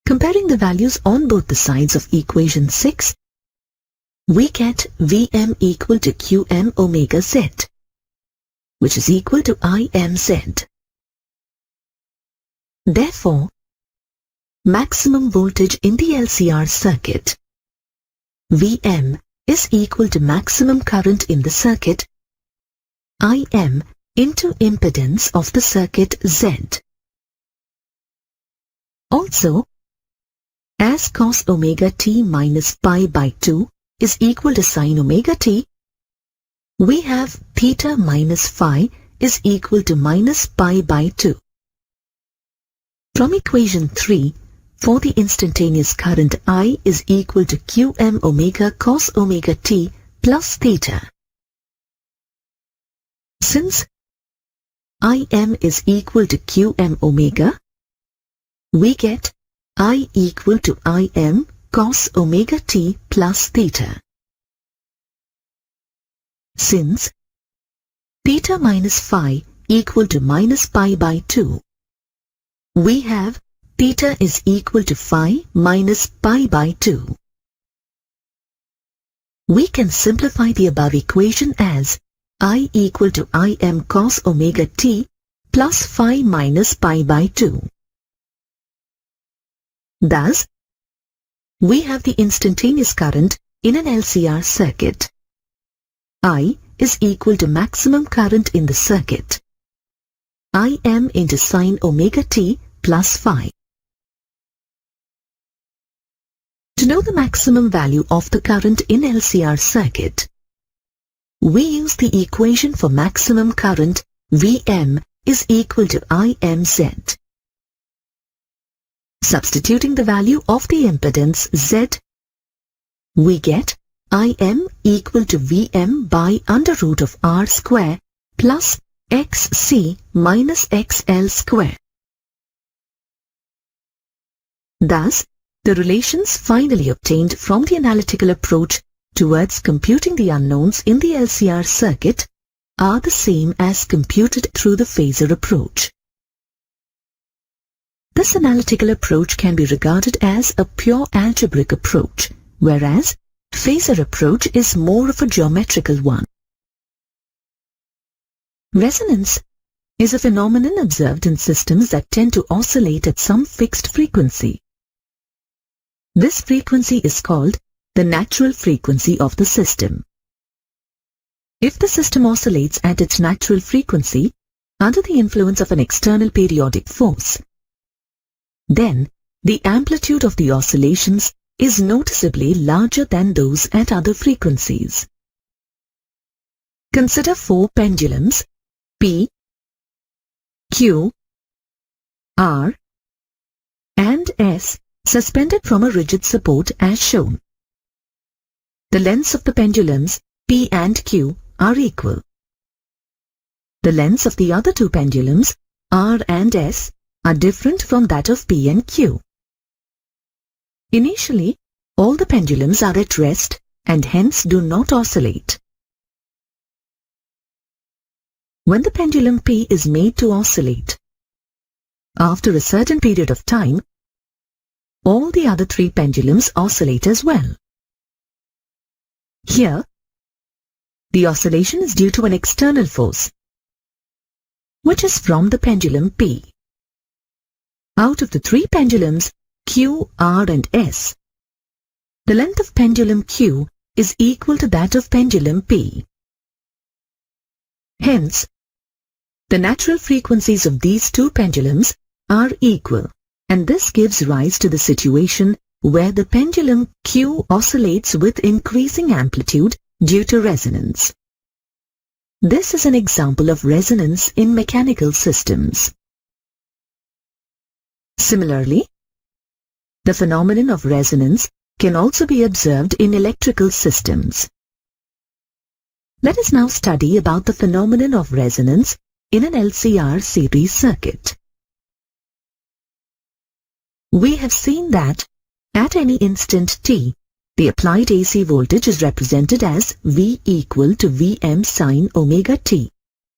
Comparing the values on both the sides of equation 6, we get Vm equal to Qm omega z, which is equal to Imz. Therefore, maximum voltage in the LCR circuit, Vm, is equal to maximum current in the circuit, Im, into impedance of the circuit Z. Also, as cos omega t minus pi by 2 is equal to sin omega t, we have theta minus phi is equal to minus pi by 2. From equation 3, for the instantaneous current I is equal to Qm omega cos omega t plus theta. Since Im is equal to Qm omega, we get I equal to Im cos omega t plus theta. Since theta minus phi equal to minus pi by 2, we have theta is equal to phi minus pi by 2. We can simplify the above equation as I equal to Im cos omega t plus phi minus pi by 2. Thus, we have the instantaneous current in an LCR circuit. I is equal to maximum current in the circuit, Im into sin omega t plus phi. To know the maximum value of the current in LCR circuit, we use the equation for maximum current Vm is equal to IMZ. Substituting the value of the impedance Z, we get Im equal to Vm by under root of R square plus Xc minus XL square. Thus, the relations finally obtained from the analytical approach towards computing the unknowns in the LCR circuit are the same as computed through the phasor approach. This analytical approach can be regarded as a pure algebraic approach, whereas phasor approach is more of a geometrical one. Resonance is a phenomenon observed in systems that tend to oscillate at some fixed frequency. This frequency is called the natural frequency of the system. If the system oscillates at its natural frequency under the influence of an external periodic force, then the amplitude of the oscillations is noticeably larger than those at other frequencies. Consider 4 pendulums P, Q, R, and S suspended from a rigid support as shown. The lengths of the pendulums P and Q are equal. The lengths of the other 2 pendulums R and S are different from that of P and Q. Initially, all the pendulums are at rest and hence do not oscillate. When the pendulum P is made to oscillate, after a certain period of time, all the other 3 pendulums oscillate as well. Here, the oscillation is due to an external force, which is from the pendulum P. Out of the 3 pendulums Q, R and S, the length of pendulum Q is equal to that of pendulum P. Hence, the natural frequencies of these 2 pendulums are equal, and this gives rise to the situation where the pendulum Q oscillates with increasing amplitude due to resonance. This is an example of resonance in mechanical systems. Similarly, the phenomenon of resonance can also be observed in electrical systems. Let us now study about the phenomenon of resonance in an LCR series circuit. We have seen that at any instant t, the applied AC voltage is represented as V equal to Vm sin omega t,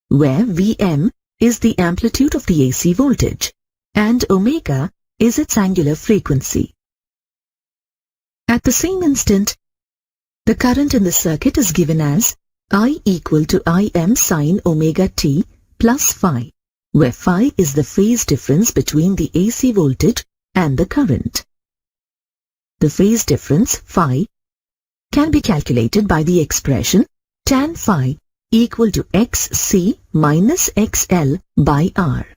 where Vm is the amplitude of the AC voltage and omega is its angular frequency. At the same instant, the current in the circuit is given as I equal to Im sin omega t plus phi, where phi is the phase difference between the AC voltage and the current. The phase difference, phi, can be calculated by the expression tan phi equal to Xc minus XL by R,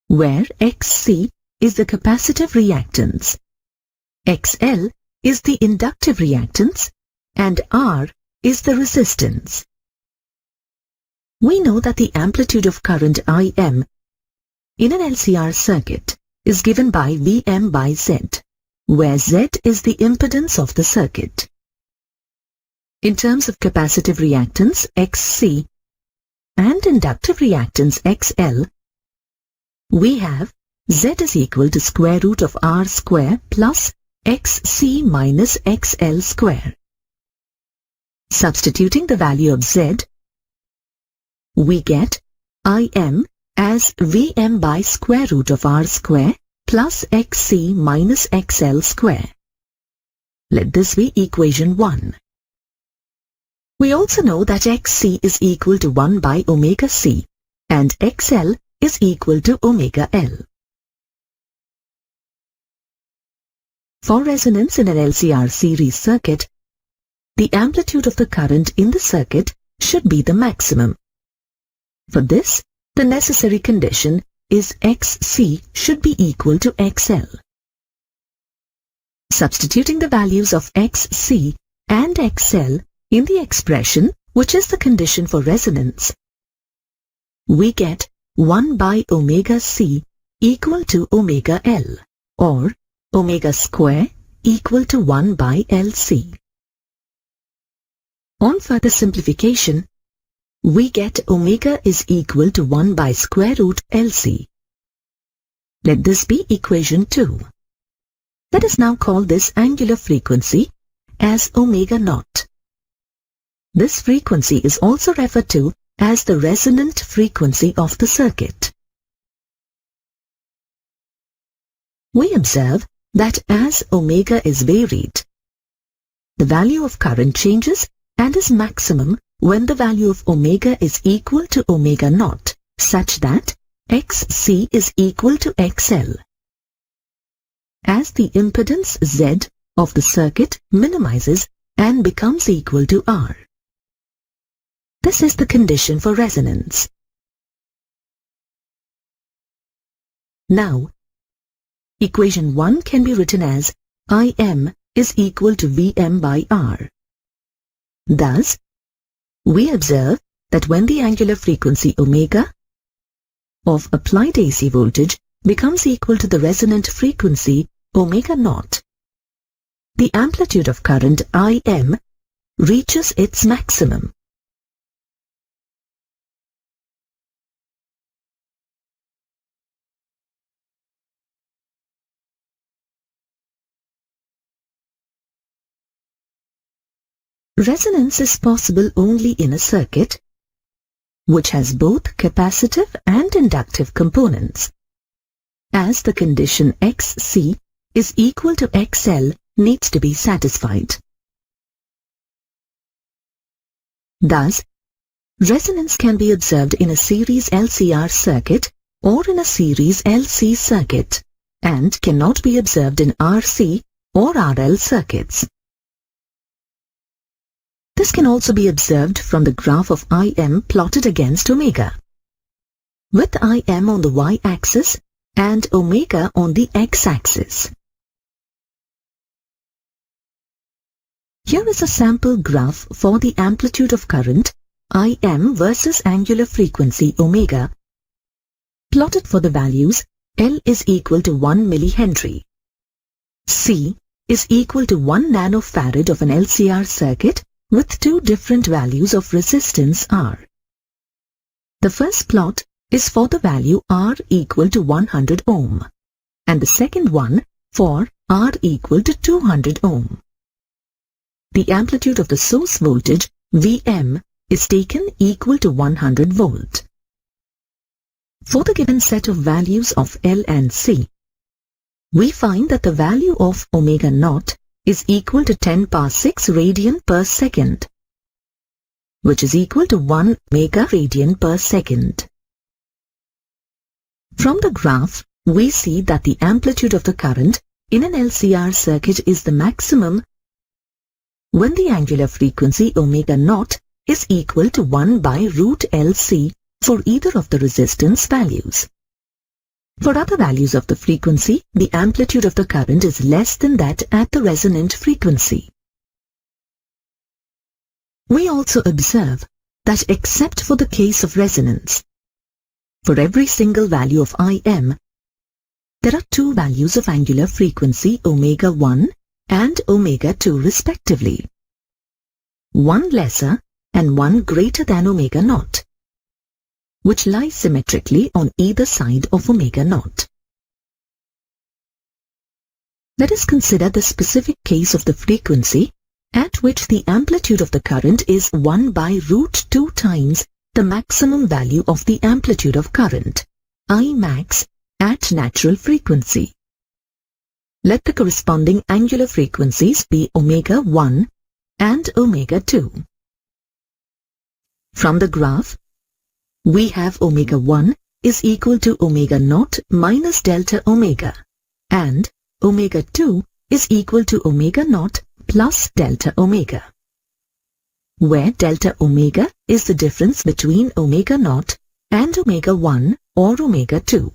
where Xc is the capacitive reactance, XL is the inductive reactance, and R is the resistance. We know that the amplitude of current Im in an LCR circuit is given by Vm by Z, where Z is the impedance of the circuit. In terms of capacitive reactance Xc and inductive reactance XL, we have Z is equal to square root of R square plus Xc minus XL square. Substituting the value of Z, we get Im as Vm by square root of R square plus Xc minus XL square. Let this be equation 1. We also know that Xc is equal to 1 by omega c and XL is equal to omega L. For resonance in an LCR series circuit, the amplitude of the current in the circuit should be the maximum. For this, the necessary condition is Xc should be equal to XL. Substituting the values of Xc and XL in the expression, which is the condition for resonance, we get 1 by omega c equal to omega L, or omega square equal to 1 by LC. On further simplification, we get omega is equal to 1 by square root LC. Let this be equation 2. Let us now call this angular frequency as omega naught. This frequency is also referred to as the resonant frequency of the circuit. We observe that as omega is varied, the value of current changes and is maximum when the value of omega is equal to omega naught, such that XC is equal to XL. As the impedance Z of the circuit minimizes and becomes equal to R. This is the condition for resonance. Now, equation 1 can be written as Im is equal to Vm by R. Thus, we observe that when the angular frequency omega of applied AC voltage becomes equal to the resonant frequency omega naught, the amplitude of current Im reaches its maximum. Resonance is possible only in a circuit which has both capacitive and inductive components, as the condition Xc is equal to XL needs to be satisfied. Thus, resonance can be observed in a series LCR circuit or in a series LC circuit, and cannot be observed in RC or RL circuits. This can also be observed from the graph of Im plotted against omega, with Im on the y-axis and omega on the x-axis. Here is a sample graph for the amplitude of current Im versus angular frequency omega, plotted for the values L is equal to 1 millihenry, C is equal to 1 nanofarad of an LCR circuit with two different values of resistance R. The first plot is for the value R equal to 100 ohm, and the second one for R equal to 200 ohm. The amplitude of the source voltage Vm is taken equal to 100 volt. For the given set of values of L and C, we find that the value of omega naught is equal to 10 power 6 radian per second, which is equal to 1 mega radian per second. From the graph, we see that the amplitude of the current in an LCR circuit is the maximum when the angular frequency omega naught is equal to 1 by root LC for either of the resistance values. For other values of the frequency, the amplitude of the current is less than that at the resonant frequency. We also observe that except for the case of resonance, for every single value of Im, there are two values of angular frequency omega 1 and omega 2 respectively, one lesser and one greater than omega naught, which lies symmetrically on either side of omega naught. Let us consider the specific case of the frequency at which the amplitude of the current is 1 by root 2 times the maximum value of the amplitude of current, I max, at natural frequency. Let the corresponding angular frequencies be omega 1 and omega 2. From the graph, we have omega 1 is equal to omega naught minus delta omega, and omega 2 is equal to omega naught plus delta omega, where delta omega is the difference between omega naught and omega 1 or omega 2.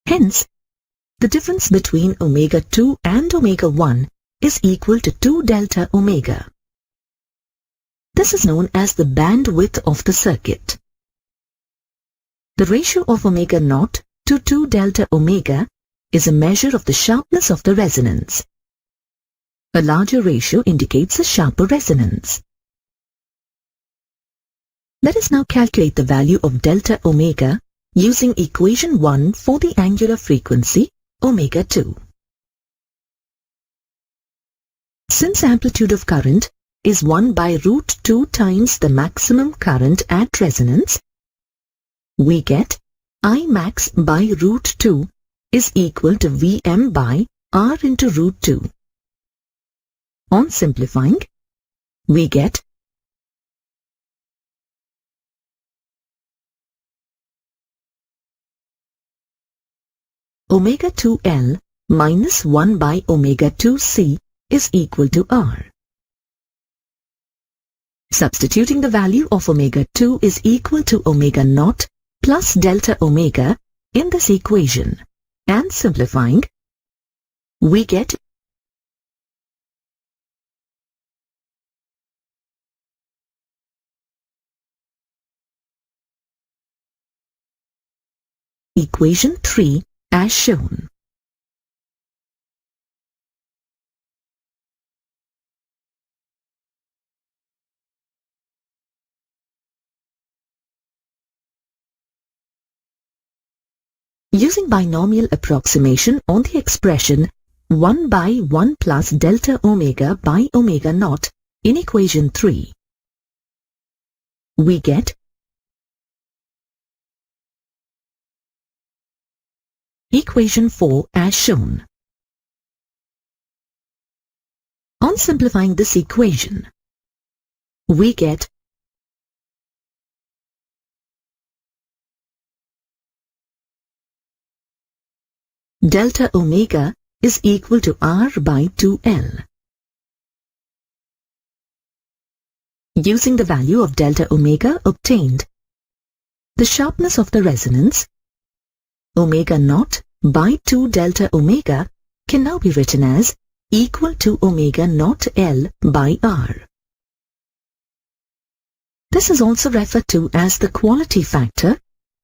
Hence, the difference between omega 2 and omega 1 is equal to 2 delta omega. This is known as the bandwidth of the circuit. The ratio of omega naught to 2 delta omega is a measure of the sharpness of the resonance. A larger ratio indicates a sharper resonance. Let us now calculate the value of delta omega using equation 1 for the angular frequency omega 2. Since amplitude of current is 1 by root 2 times the maximum current at resonance, we get I max by root 2 is equal to Vm by R into root 2. On simplifying, we get omega 2L minus 1 by omega 2C is equal to R. Substituting the value of omega 2 is equal to omega naught plus delta omega in this equation, and simplifying, we get equation 3 as shown. Using binomial approximation on the expression 1 by 1 plus delta omega by omega naught in equation 3, we get equation 4 as shown. On simplifying this equation, we get delta omega is equal to R by 2L. Using the value of delta omega obtained, the sharpness of the resonance, omega naught by 2 delta omega, can now be written as equal to omega naught L by R. This is also referred to as the quality factor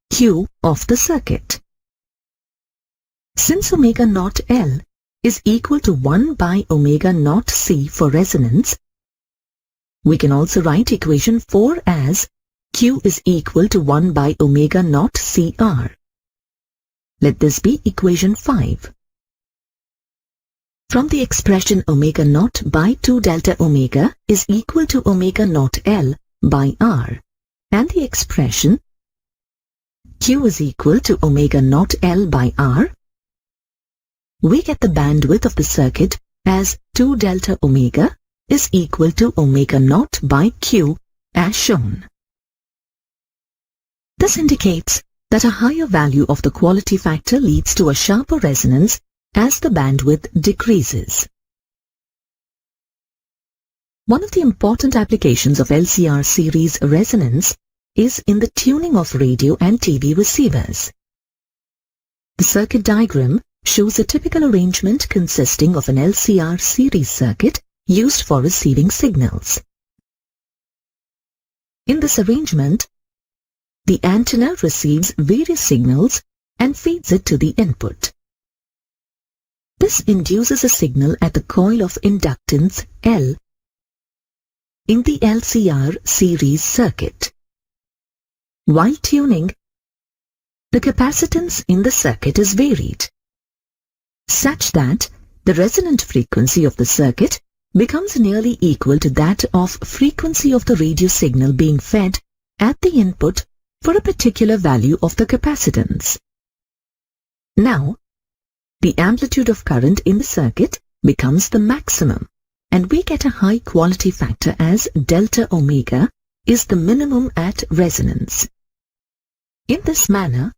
Q of the circuit. Since omega naught L is equal to 1 by omega naught C for resonance, we can also write equation 4 as Q is equal to 1 by omega naught CR. Let this be equation 5. From the expression omega naught by 2 delta omega is equal to omega naught L by R, and the expression Q is equal to omega naught L by R, we get the bandwidth of the circuit as 2 delta omega is equal to omega naught by Q as shown. This indicates that a higher value of the quality factor leads to a sharper resonance as the bandwidth decreases. One of the important applications of LCR series resonance is in the tuning of radio and TV receivers. The circuit diagram shows a typical arrangement consisting of an LCR series circuit used for receiving signals. In this arrangement, the antenna receives various signals and feeds it to the input. This induces a signal at the coil of inductance L in the LCR series circuit. While tuning, the capacitance in the circuit is varied, such that the resonant frequency of the circuit becomes nearly equal to that of frequency of the radio signal being fed at the input for a particular value of the capacitance. Now, the amplitude of current in the circuit becomes the maximum, and we get a high quality factor as delta omega is the minimum at resonance. In this manner,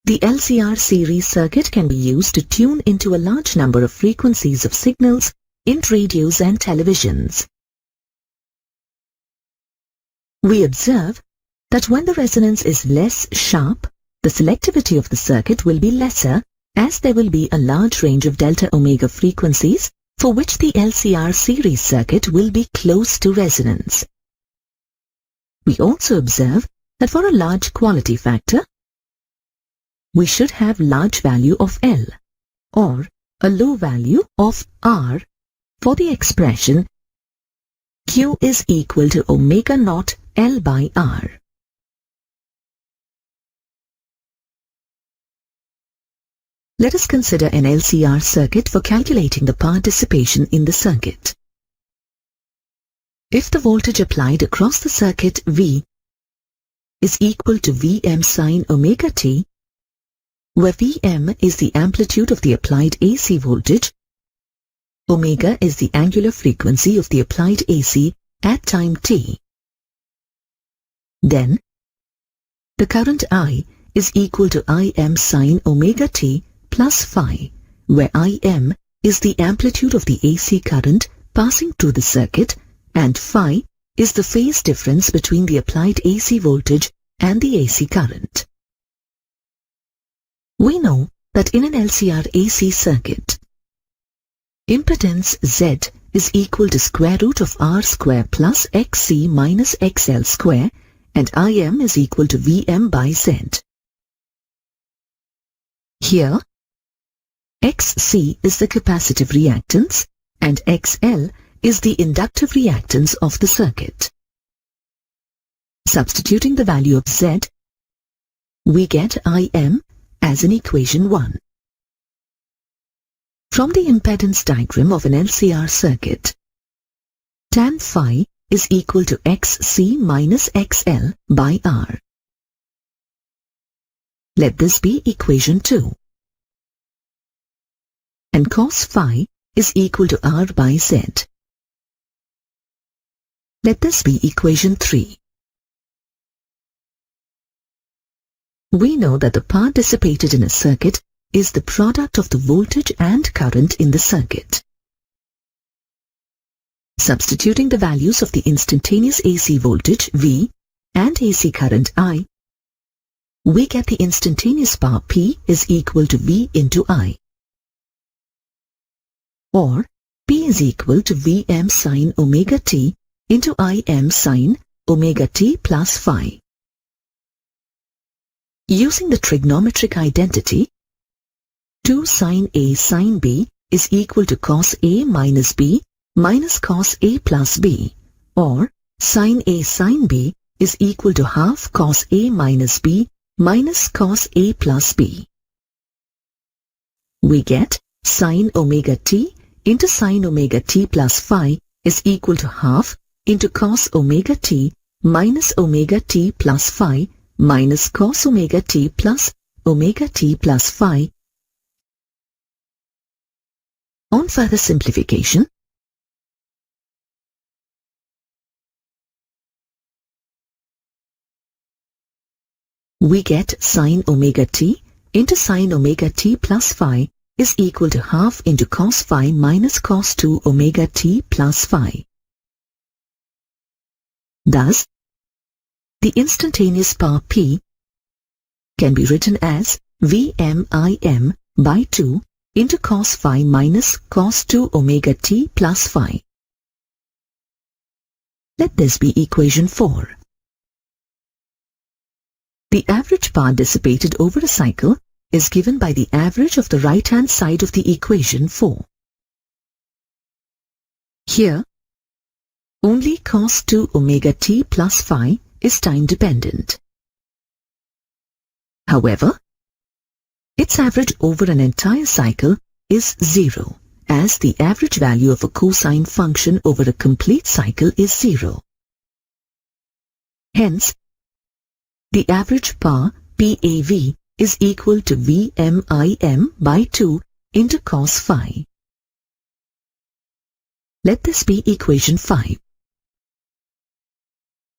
the LCR series circuit can be used to tune into a large number of frequencies of signals in radios and televisions. We observe that when the resonance is less sharp, the selectivity of the circuit will be lesser, as there will be a large range of delta omega frequencies for which the LCR series circuit will be close to resonance. We also observe that for a large quality factor, we should have large value of L or a low value of R for the expression Q is equal to omega naught L by R. Let us consider an LCR circuit for calculating the power dissipation in the circuit. If the voltage applied across the circuit V is equal to Vm sin omega t, where Vm is the amplitude of the applied AC voltage, omega is the angular frequency of the applied AC at time t, then the current I is equal to Im sin omega t plus phi, where Im is the amplitude of the AC current passing through the circuit and phi is the phase difference between the applied AC voltage and the AC current. We know that in an LCR AC circuit, impedance Z is equal to square root of R square plus XC minus XL square and Im is equal to Vm by Z. Here, XC is the capacitive reactance and XL is the inductive reactance of the circuit. Substituting the value of Z, we get Im as in equation 1. From the impedance diagram of an LCR circuit, tan phi is equal to XC minus XL by R. Let this be equation 2. And cos phi is equal to R by Z. Let this be equation 3. We know that the power dissipated in a circuit is the product of the voltage and current in the circuit. Substituting the values of the instantaneous AC voltage V and AC current I, we get the instantaneous power P is equal to V into I, or P is equal to Vm sin omega t into Im sin omega t plus phi. Using the trigonometric identity, 2 sin A sin B is equal to cos A minus B minus cos A plus B, or sin A sin B is equal to half cos A minus B minus cos A plus B. We get sin omega t into sin omega t plus phi is equal to half into cos omega t minus omega t plus phi minus cos omega t plus phi. On further simplification, we get sin omega t into sin omega t plus phi is equal to half into cos phi minus cos 2 omega t plus phi. Thus, the instantaneous power P can be written as Vm by 2 into cos phi minus cos 2 omega t plus phi. Let this be equation 4. The average power dissipated over a cycle is given by the average of the right-hand side of the equation 4. Here, only cos 2 omega t plus phi is time dependent. However, its average over an entire cycle is 0, as the average value of a cosine function over a complete cycle is 0. Hence, the average power PAV is equal to Vm by 2 into cos phi. Let this be equation 5.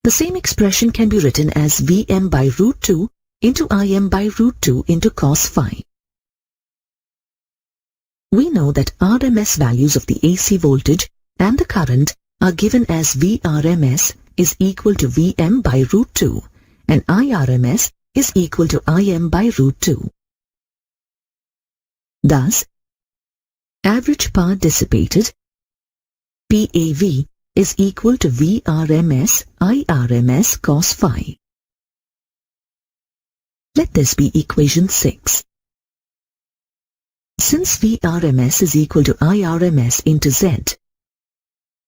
The same expression can be written as Vm by root 2 into Im by root 2 into cos phi. We know that RMS values of the AC voltage and the current are given as Vrms is equal to Vm by root 2 and IRMS is equal to Im by root 2. Thus, average power dissipated, PAV, is equal to Vrms IRMS cos phi. Let this be equation 6. Since Vrms is equal to Irms into Z,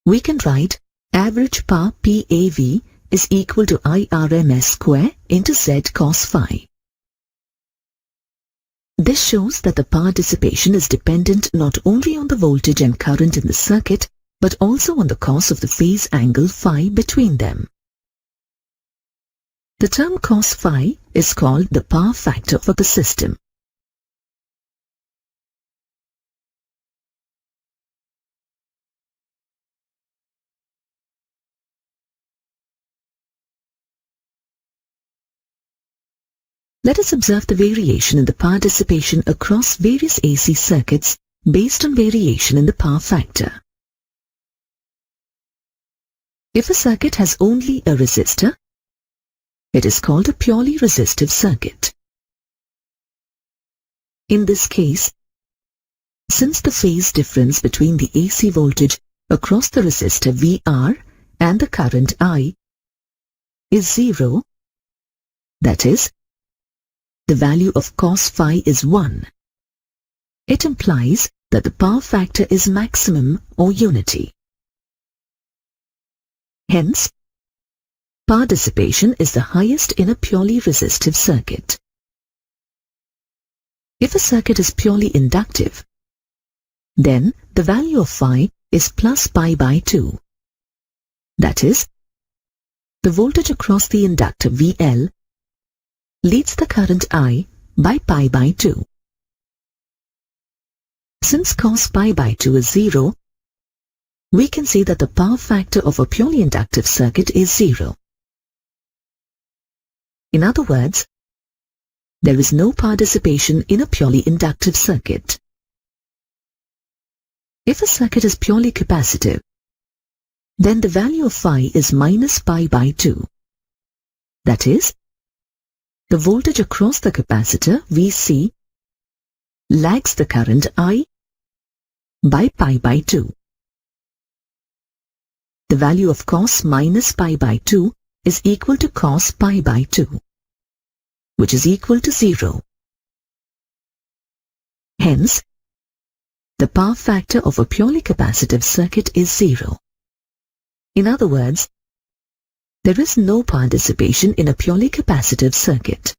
we can write average power PAV is equal to Irms square into Z cos phi. This shows that the power dissipation is dependent not only on the voltage and current in the circuit, but also on the cos of the phase angle phi between them. The term cos phi is called the power factor for the system. Let us observe the variation in the power dissipation across various AC circuits based on variation in the power factor. If a circuit has only a resistor, it is called a purely resistive circuit. In this case, since the phase difference between the AC voltage across the resistor VR and the current I is 0, that is, the value of cos phi is 1. It implies that the power factor is maximum or unity. Hence, power dissipation is the highest in a purely resistive circuit. If a circuit is purely inductive, then the value of phi is plus pi by 2. That is, the voltage across the inductor VL leads the current I by pi by 2. Since cos pi by 2 is 0, we can say that the power factor of a purely inductive circuit is 0. In other words, there is no power dissipation in a purely inductive circuit. If a circuit is purely capacitive, then the value of phi is minus pi by 2. That is, the voltage across the capacitor, Vc, lags the current I by pi by 2. The value of cos minus pi by 2 is equal to cos pi by 2, which is equal to 0. Hence, the power factor of a purely capacitive circuit is 0. In other words, there is no power dissipation in a purely capacitive circuit.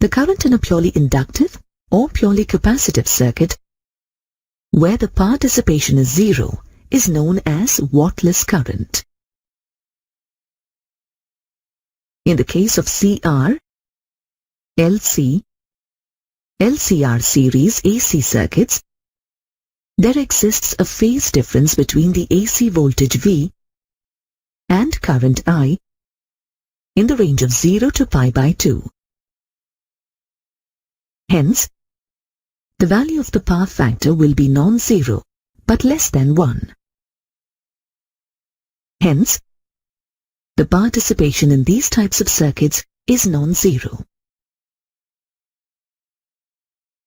The current in a purely inductive or purely capacitive circuit, where the power dissipation is 0, is known as wattless current. In the case of CR, LC, LCR series AC circuits, there exists a phase difference between the AC voltage V and current I in the range of 0 to pi by 2. Hence, the value of the power factor will be non-zero, but less than 1. Hence, the power dissipation in these types of circuits is non-zero.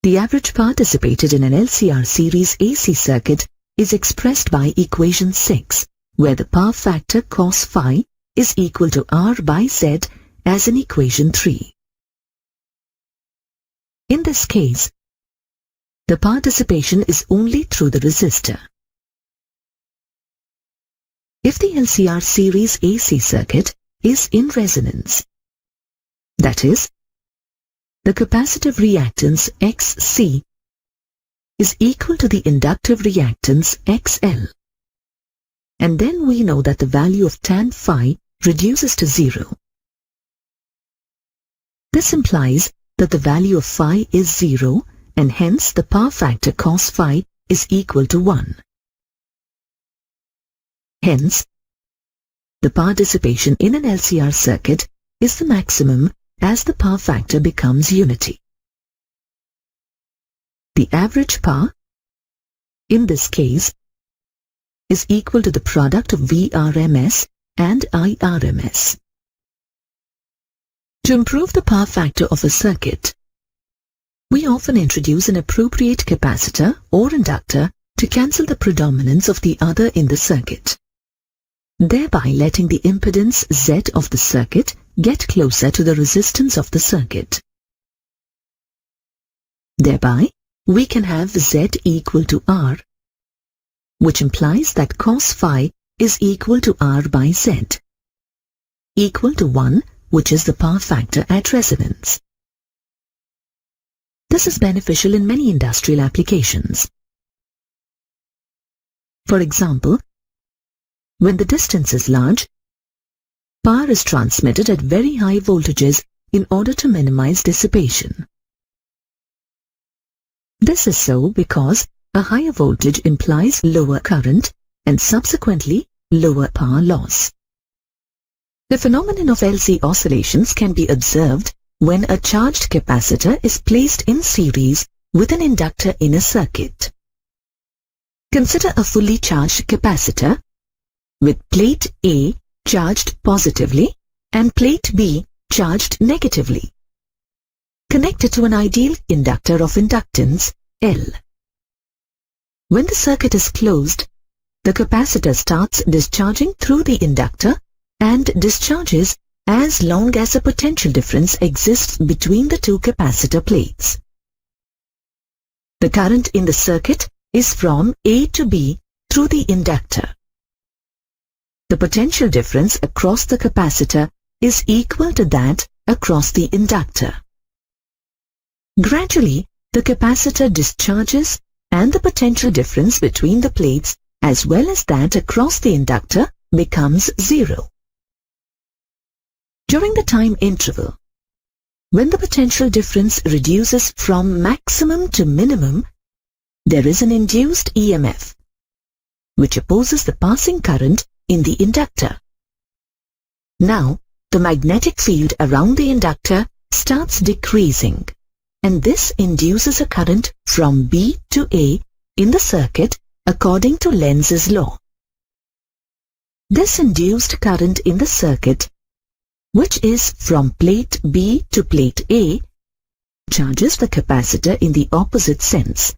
The average power dissipated in an LCR series AC circuit is expressed by equation 6, where the power factor cos phi is equal to R by Z as in equation 3. In this case, the power dissipation is only through the resistor. If the LCR series AC circuit is in resonance, that is, the capacitive reactance XC is equal to the inductive reactance XL, and then we know that the value of tan phi reduces to 0. This implies that the value of phi is 0, and hence the power factor cos phi is equal to 1. Hence, the power dissipation in an LCR circuit is the maximum as the power factor becomes unity. The average power, in this case, is equal to the product of Vrms and Irms. To improve the power factor of a circuit, we often introduce an appropriate capacitor or inductor to cancel the predominance of the other in the circuit. thereby letting the impedance Z of the circuit get closer to the resistance of the circuit. Thereby, we can have Z equal to R, which implies that cos phi is equal to R by Z, equal to 1, which is the power factor at resonance. This is beneficial in many industrial applications. For example, when the distance is large, power is transmitted at very high voltages in order to minimize dissipation. This is so because a higher voltage implies lower current and subsequently lower power loss. The phenomenon of LC oscillations can be observed when a charged capacitor is placed in series with an inductor in a circuit. Consider a fully charged capacitor with plate A charged positively and plate B charged negatively, connected to an ideal inductor of inductance L. When the circuit is closed, the capacitor starts discharging through the inductor and discharges as long as a potential difference exists between the two capacitor plates. The current in the circuit is from A to B through the inductor. The potential difference across the capacitor is equal to that across the inductor. Gradually, the capacitor discharges and the potential difference between the plates as well as that across the inductor becomes zero. During the time interval, when the potential difference reduces from maximum to minimum, there is an induced EMF, which opposes the passing current in the inductor. Now, the magnetic field around the inductor starts decreasing, and this induces a current from B to A in the circuit according to Lenz's law. This induced current in the circuit, which is from plate B to plate A, charges the capacitor in the opposite sense,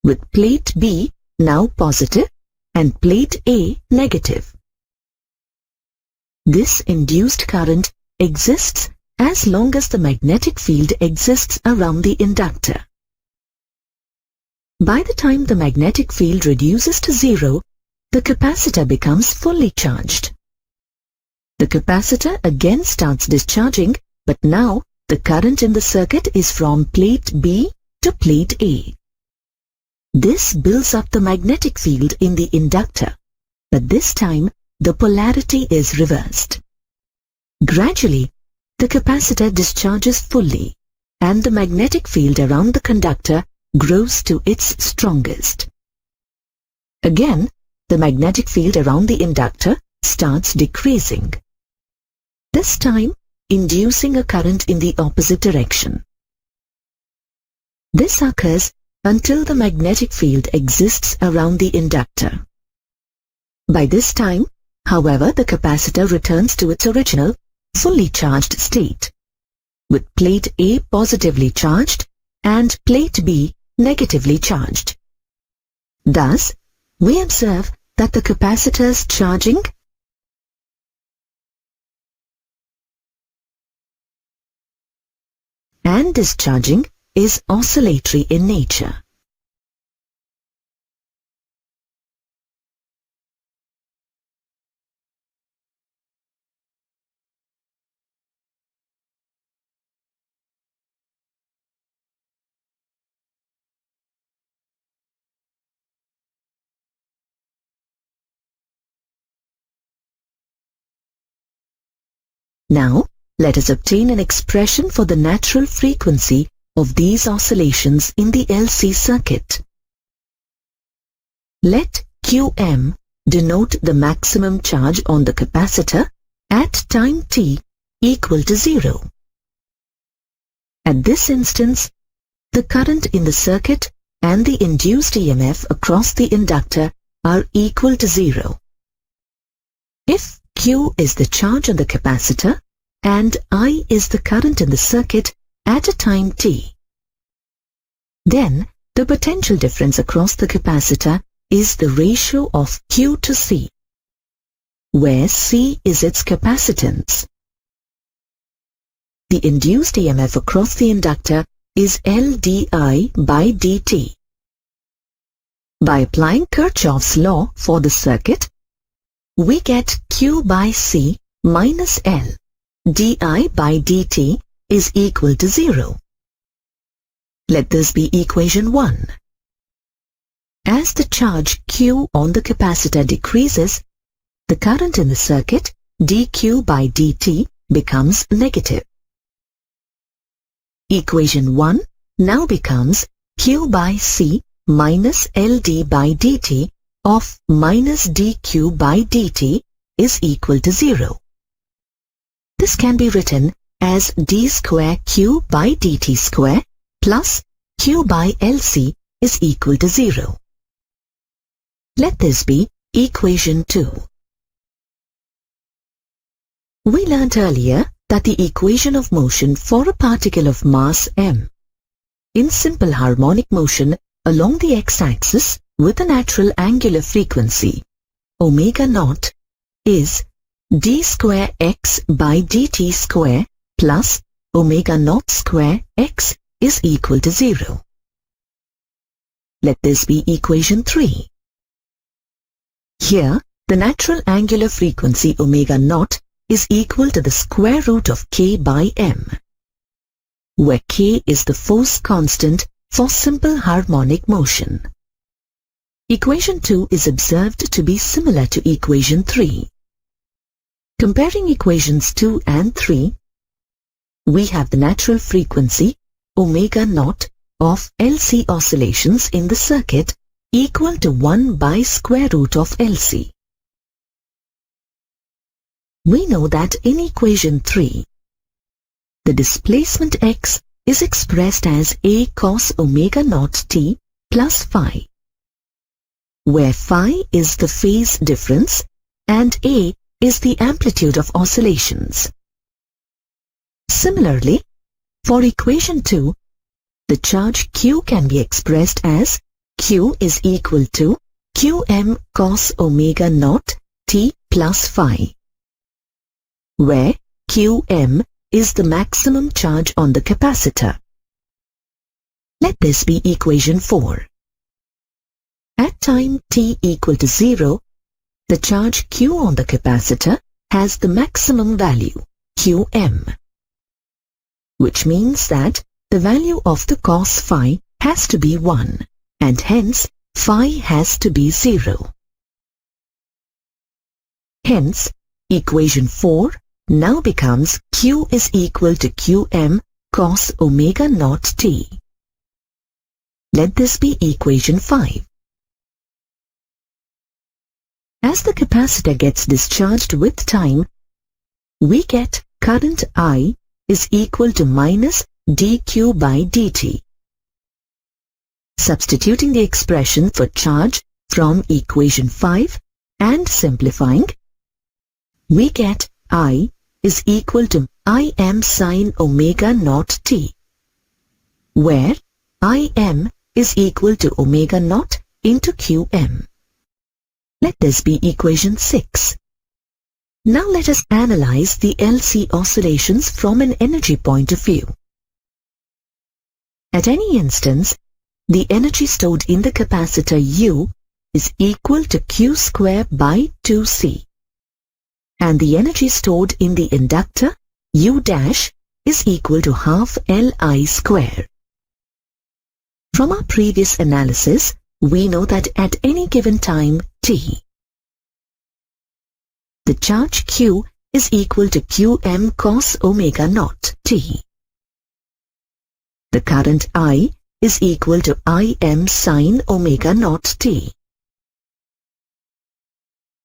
with plate B now positive and plate A negative. This induced current exists as long as the magnetic field exists around the inductor. By the time the magnetic field reduces to zero, the capacitor becomes fully charged. The capacitor again starts discharging, but now the current in the circuit is from plate B to plate A. This builds up the magnetic field in the inductor, but this time the polarity is reversed. Gradually, the capacitor discharges fully, and the magnetic field around the conductor grows to its strongest. Again, the magnetic field around the inductor starts decreasing, this time inducing a current in the opposite direction. This occurs until the magnetic field exists around the inductor. By this time, however, the capacitor returns to its original, fully charged state, with plate A positively charged and plate B negatively charged. Thus, we observe that the capacitor's charging and discharging is oscillatory in nature. Now, let us obtain an expression for the natural frequency of these oscillations in the LC circuit. Let Qm denote the maximum charge on the capacitor at time t equal to 0. At this instance, the current in the circuit and the induced EMF across the inductor are equal to 0. If Q is the charge on the capacitor and I is the current in the circuit at a time t, then the potential difference across the capacitor is the ratio of Q to C. where C is its capacitance. The induced EMF across the inductor is L di by dt. By applying Kirchhoff's law for the circuit, we get Q by C minus L di by dt is equal to 0. Let this be equation 1. As the charge Q on the capacitor decreases, the current in the circuit, dQ by dt, becomes negative. Equation 1 now becomes Q by C minus LD by dt of minus dQ by dt is equal to 0. This can be written as d square Q by dt square plus Q by LC is equal to 0. Let this be equation 2. We learnt earlier that the equation of motion for a particle of mass m in simple harmonic motion along the x-axis with a natural angular frequency omega naught is d square x by dt square plus omega naught square x is equal to 0. Let this be equation 3. Here, the natural angular frequency omega naught is equal to the square root of k by m, where k is the force constant for simple harmonic motion. Equation 2 is observed to be similar to equation 3. Comparing equations 2 and 3, we have the natural frequency omega naught of LC oscillations in the circuit equal to 1 by square root of LC. We know that in equation 3, the displacement x is expressed as a cos omega naught t plus phi, where phi is the phase difference and a is the amplitude of oscillations. Similarly, for equation 2, the charge q can be expressed as q is equal to qm cos omega naught t plus phi, where qm is the maximum charge on the capacitor. Let this be equation 4. At time t equal to 0, the charge q on the capacitor has the maximum value, qm, which means that the value of the cos phi has to be 1, and hence phi has to be 0. Hence, equation 4 now becomes q is equal to qm cos omega naught t. Let this be equation 5. As the capacitor gets discharged with time, we get current I is equal to minus dq by dt. Substituting the expression for charge from equation 5 and simplifying, we get I is equal to Im sin omega naught t, where Im is equal to omega naught into qm. Let this be equation 6. Now let us analyze the LC oscillations from an energy point of view. At any instance, the energy stored in the capacitor U is equal to Q square by 2C. And the energy stored in the inductor U dash is equal to half Li square. From our previous analysis, we know that at any given time t, the charge Q is equal to Qm cos omega naught t. The current I is equal to Im sin omega naught t,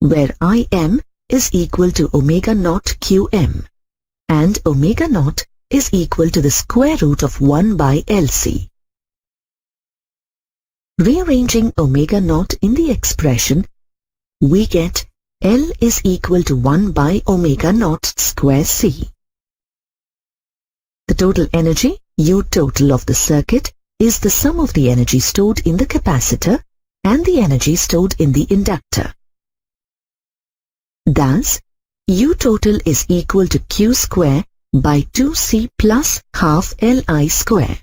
where Im is equal to omega naught qm, and omega naught is equal to the square root of 1 by LC. Rearranging omega naught in the expression, we get L is equal to 1 by omega naught square C. The total energy, U total of the circuit, is the sum of the energy stored in the capacitor and the energy stored in the inductor. Thus, U total is equal to Q square by 2C plus half Li square.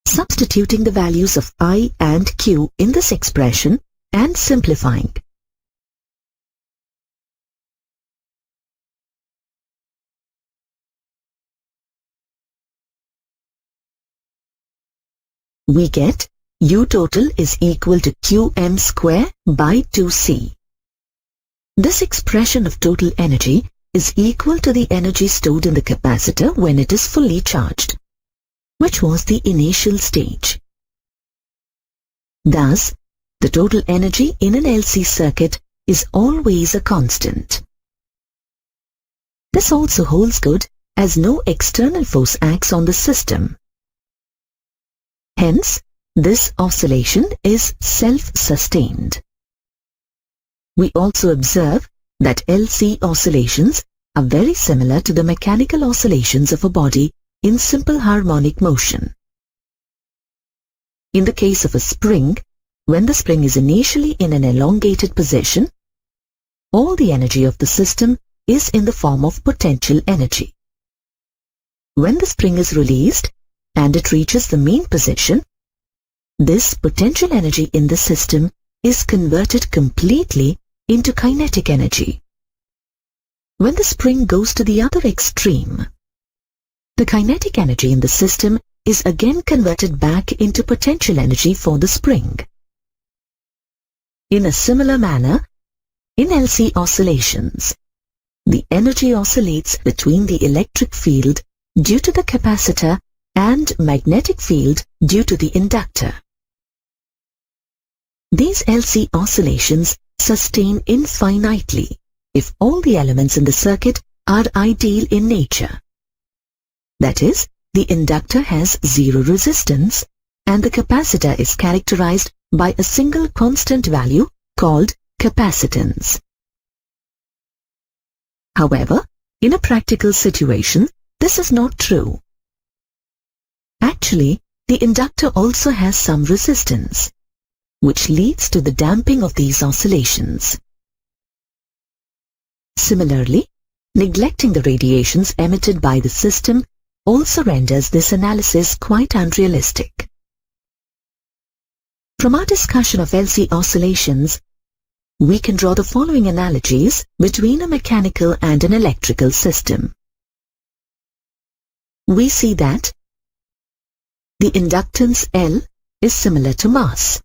Substituting the values of I and Q in this expression and simplifying. We get U total is equal to Qm square by 2C. This expression of total energy is equal to the energy stored in the capacitor when it is fully charged, which was the initial stage. Thus, the total energy in an LC circuit is always a constant. This also holds good as no external force acts on the system. Hence, this oscillation is self-sustained. We also observe that LC oscillations are very similar to the mechanical oscillations of a body in simple harmonic motion. In the case of a spring, when the spring is initially in an elongated position, all the energy of the system is in the form of potential energy. When the spring is released and it reaches the main position, this potential energy in the system is converted completely into kinetic energy. When the spring goes to the other extreme, the kinetic energy in the system is again converted back into potential energy for the spring. In a similar manner, in LC oscillations, the energy oscillates between the electric field due to the capacitor and magnetic field due to the inductor. These LC oscillations sustain infinitely if all the elements in the circuit are ideal in nature. That is, the inductor has zero resistance and the capacitor is characterized by a single constant value called capacitance. However, in a practical situation, this is not true. Actually, the inductor also has some resistance, which leads to the damping of these oscillations. Similarly, neglecting the radiations emitted by the system also renders this analysis quite unrealistic. From our discussion of LC oscillations, we can draw the following analogies between a mechanical and an electrical system. We see that the inductance L is similar to mass.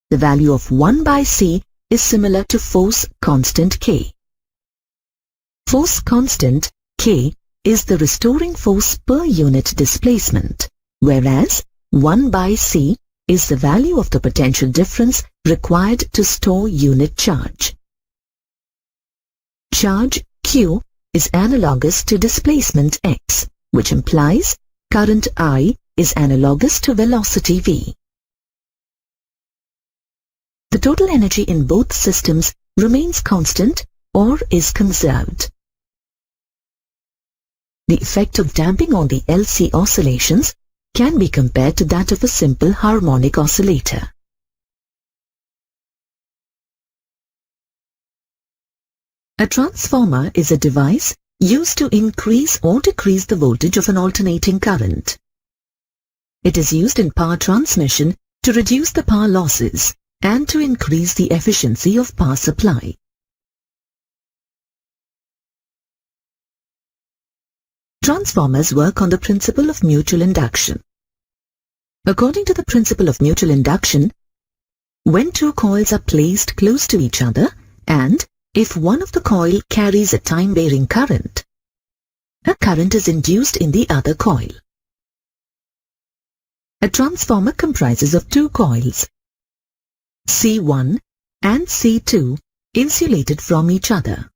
The value of 1 by C is similar to force constant K. Force constant K is the restoring force per unit displacement, whereas 1 by C is the value of the potential difference required to store unit charge. Charge Q is analogous to displacement x, which implies current I is analogous to velocity v. The total energy in both systems remains constant or is conserved. The effect of damping on the LC oscillations can be compared to that of a simple harmonic oscillator. A transformer is a device used to increase or decrease the voltage of an alternating current. It is used in power transmission to reduce the power losses and to increase the efficiency of power supply. Transformers work on the principle of mutual induction. According to the principle of mutual induction, when two coils are placed close to each other and if one of the coil carries a time-varying current, a current is induced in the other coil. A transformer comprises of two coils, C1 and C2, insulated from each other.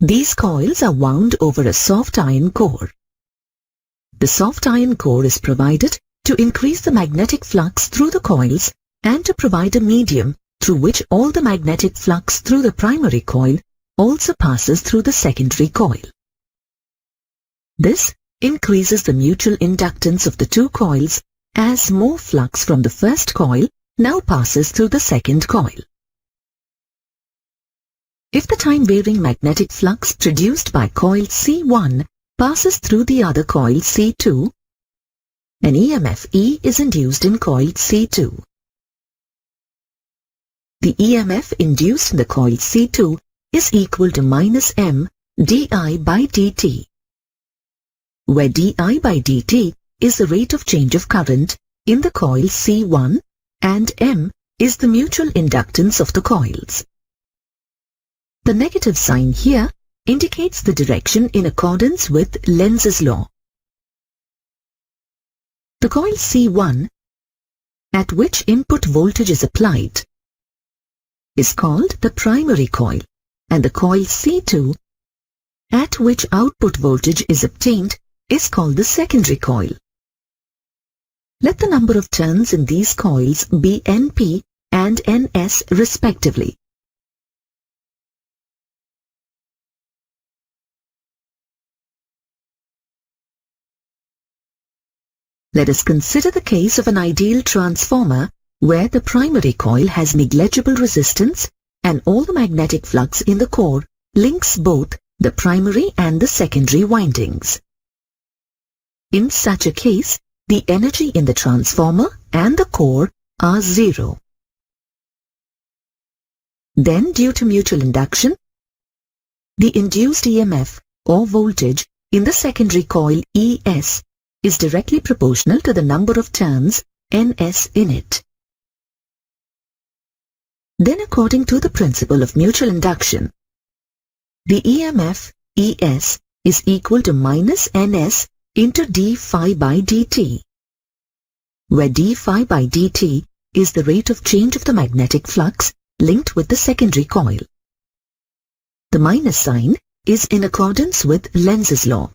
These coils are wound over a soft iron core. The soft iron core is provided to increase the magnetic flux through the coils and to provide a medium through which all the magnetic flux through the primary coil also passes through the secondary coil. This increases the mutual inductance of the two coils as more flux from the first coil now passes through the second coil. If the time-varying magnetic flux produced by coil C1 passes through the other coil C2, an EMF E is induced in coil C2. The EMF induced in the coil C2 is equal to minus M di by dt, where di by dt is the rate of change of current in the coil C1 and M is the mutual inductance of the coils. The negative sign here indicates the direction in accordance with Lenz's law. The coil C1, at which input voltage is applied, is called the primary coil, and the coil C2, at which output voltage is obtained, is called the secondary coil. Let the number of turns in these coils be Np and Ns respectively. Let us consider the case of an ideal transformer where the primary coil has negligible resistance and all the magnetic flux in the core links both the primary and the secondary windings. In such a case, the energy in the transformer and the core are zero. Then, due to mutual induction, the induced EMF or voltage in the secondary coil ES is directly proportional to the number of turns Ns in it. Then, according to the principle of mutual induction, the EMF Es is equal to minus Ns into d phi by dt, where d phi by dt is the rate of change of the magnetic flux linked with the secondary coil. The minus sign is in accordance with Lenz's law.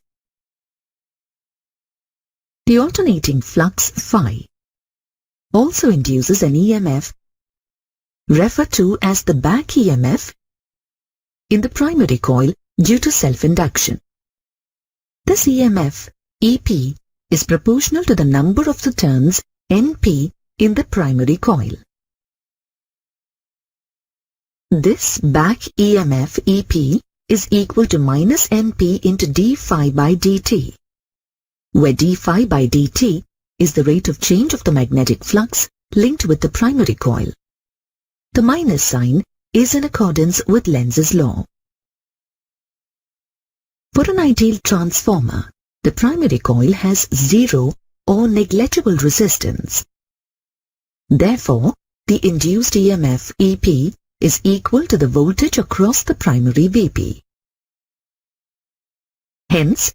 The alternating flux phi also induces an EMF referred to as the back EMF in the primary coil due to self-induction. This EMF, EP, is proportional to the number of the turns NP in the primary coil. This back EMF EP is equal to minus NP into d phi by dt, where d phi by dt is the rate of change of the magnetic flux linked with the primary coil. The minus sign is in accordance with Lenz's law. For an ideal transformer, the primary coil has zero or negligible resistance. Therefore, the induced EMF EP is equal to the voltage across the primary VP. Hence,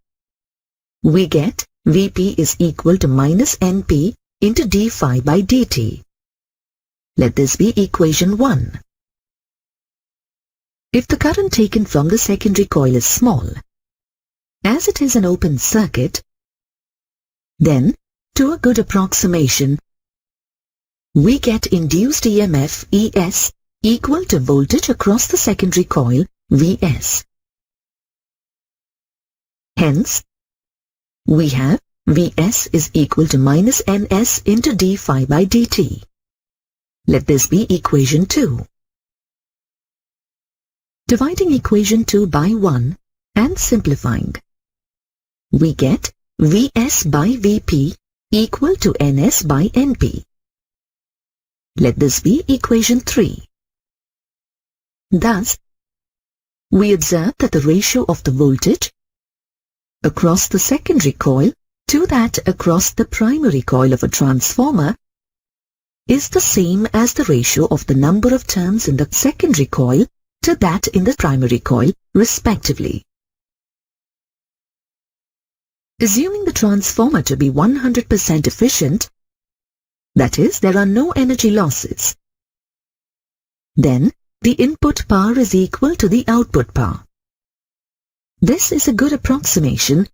we get Vp is equal to minus Np into d phi by dt. Let this be equation 1. If the current taken from the secondary coil is small, as it is an open circuit, then, to a good approximation, we get induced EMF Es equal to voltage across the secondary coil Vs. Hence, we have Vs is equal to minus Ns into d phi by dt. Let this be equation 2. Dividing equation 2 by 1 and simplifying, we get Vs by Vp equal to Ns by Np. Let this be equation 3. Thus, we observe that the ratio of the voltage across the secondary coil to that across the primary coil of a transformer is the same as the ratio of the number of turns in the secondary coil to that in the primary coil, respectively. Assuming the transformer to be 100% efficient, that is, there are no energy losses, then the input power is equal to the output power. This is a good approximation,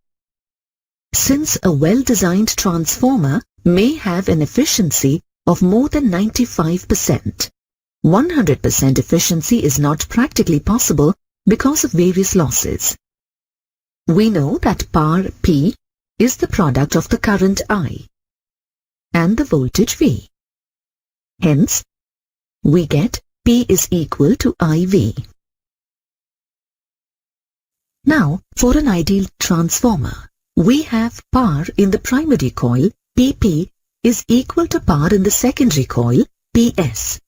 since a well-designed transformer may have an efficiency of more than 95%. 100% efficiency is not practically possible because of various losses. We know that power P is the product of the current I and the voltage V. Hence, we get P is equal to IV. Now, for an ideal transformer, we have power in the primary coil, PP, is equal to power in the secondary coil, PS.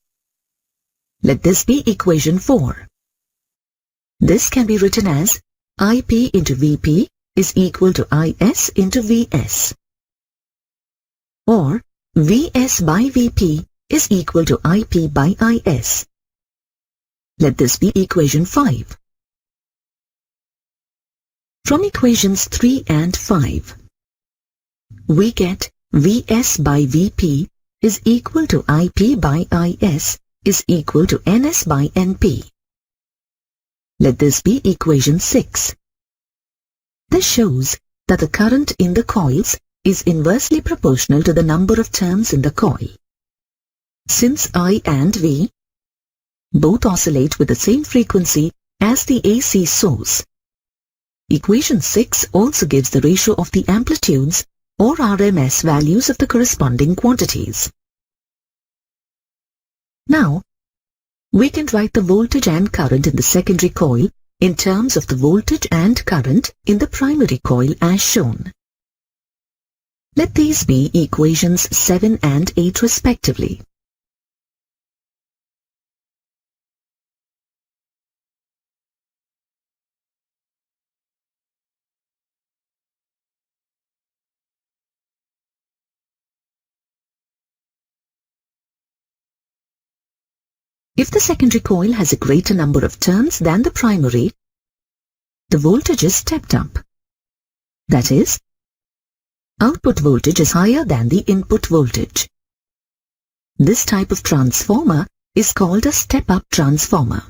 Let this be equation 4. This can be written as IP into VP is equal to IS into VS. Or VS by VP is equal to IP by IS. Let this be equation 5. From equations 3 and 5, we get Vs by Vp is equal to Ip by Is is equal to Ns by Np. Let this be equation 6. This shows that the current in the coils is inversely proportional to the number of turns in the coil. Since I and V both oscillate with the same frequency as the AC source, equation 6 also gives the ratio of the amplitudes or RMS values of the corresponding quantities. Now, we can write the voltage and current in the secondary coil in terms of the voltage and current in the primary coil as shown. Let these be equations 7 and 8 respectively. If the secondary coil has a greater number of turns than the primary, the voltage is stepped up. That is, output voltage is higher than the input voltage. This type of transformer is called a step-up transformer.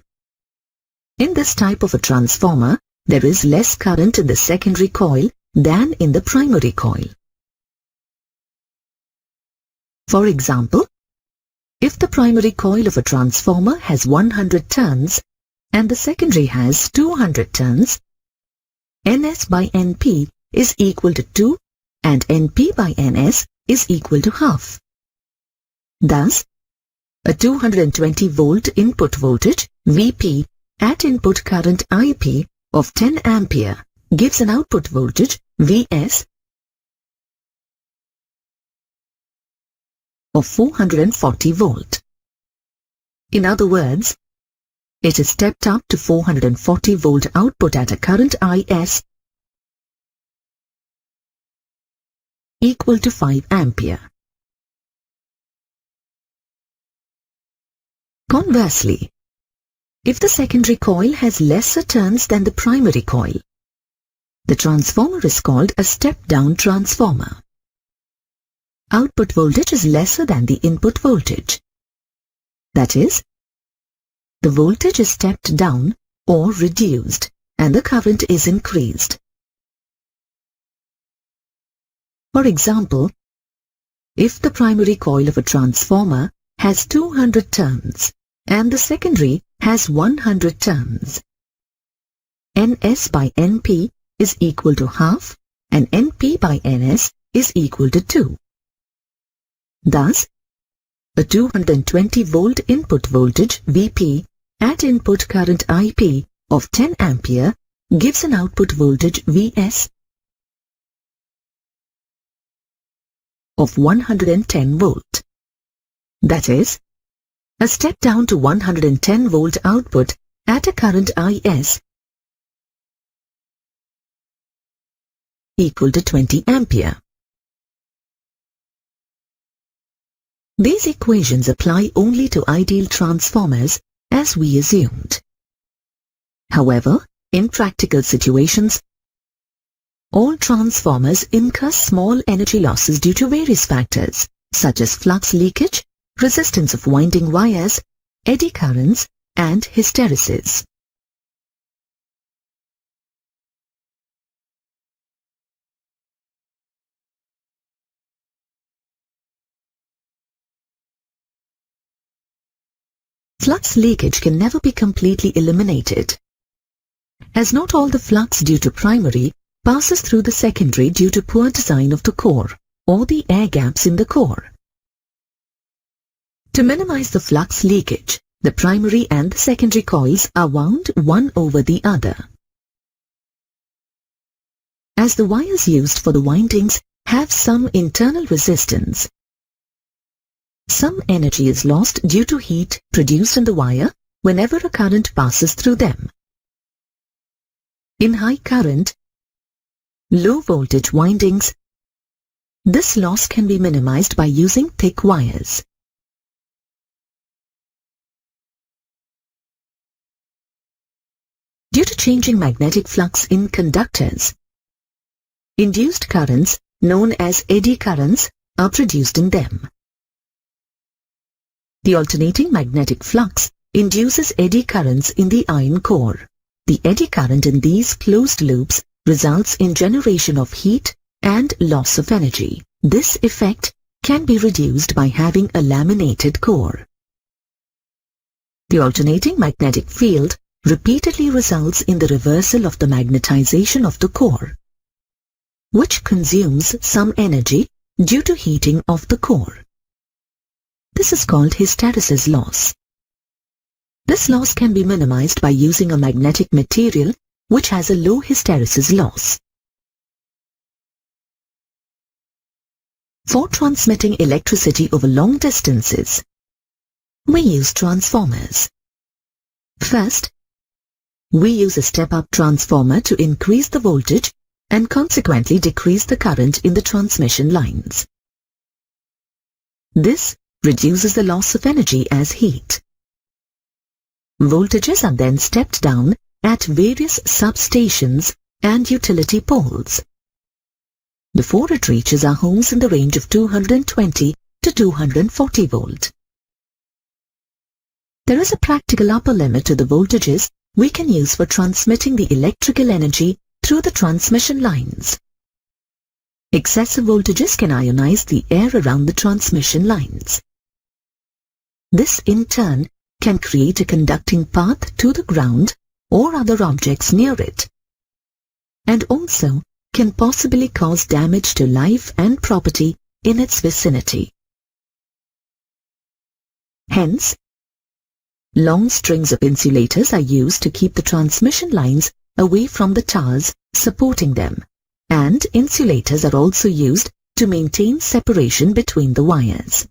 In this type of a transformer, there is less current in the secondary coil than in the primary coil. For example, if the primary coil of a transformer has 100 turns and the secondary has 200 turns, Ns by Np is equal to 2 and Np by Ns is equal to half. Thus, a 220 volt input voltage Vp at input current Ip of 10 ampere gives an output voltage Vs of 440 volt. In other words, it is stepped up to 440 volt output at a current Is equal to 5 ampere. Conversely, if the secondary coil has lesser turns than the primary coil, the transformer is called a step-down transformer. Output voltage is lesser than the input voltage. That is, the voltage is stepped down or reduced and the current is increased. For example, if the primary coil of a transformer has 200 turns and the secondary has 100 turns, Ns by Np is equal to half and Np by Ns is equal to 2. Thus, a 220 volt input voltage Vp at input current Ip of 10 ampere gives an output voltage Vs of 110 volt. That is, a step down to 110 volt output at a current Is equal to 20 ampere. These equations apply only to ideal transformers as we assumed. However, in practical situations, all transformers incur small energy losses due to various factors such as flux leakage, resistance of winding wires, eddy currents, and hysteresis. Flux leakage can never be completely eliminated, as not all the flux due to primary passes through the secondary due to poor design of the core or the air gaps in the core. To minimize the flux leakage, the primary and the secondary coils are wound one over the other. As the wires used for the windings have some internal resistance, some energy is lost due to heat produced in the wire whenever a current passes through them. In high current, low voltage windings, this loss can be minimized by using thick wires. Due to changing magnetic flux in conductors, induced currents known as eddy currents are produced in them. The alternating magnetic flux induces eddy currents in the iron core. The eddy current in these closed loops results in generation of heat and loss of energy. This effect can be reduced by having a laminated core. The alternating magnetic field repeatedly results in the reversal of the magnetization of the core, which consumes some energy due to heating of the core. This is called hysteresis loss. This loss can be minimized by using a magnetic material which has a low hysteresis loss. For transmitting electricity over long distances, we use transformers. First, we use a step-up transformer to increase the voltage and consequently decrease the current in the transmission lines. This reduces the loss of energy as heat. Voltages are then stepped down at various substations and utility poles before it reaches our homes in the range of 220 to 240 volt. There is a practical upper limit to the voltages we can use for transmitting the electrical energy through the transmission lines. Excessive voltages can ionize the air around the transmission lines. This in turn can create a conducting path to the ground or other objects near it, and also can possibly cause damage to life and property in its vicinity. Hence, long strings of insulators are used to keep the transmission lines away from the towers supporting them, and insulators are also used to maintain separation between the wires.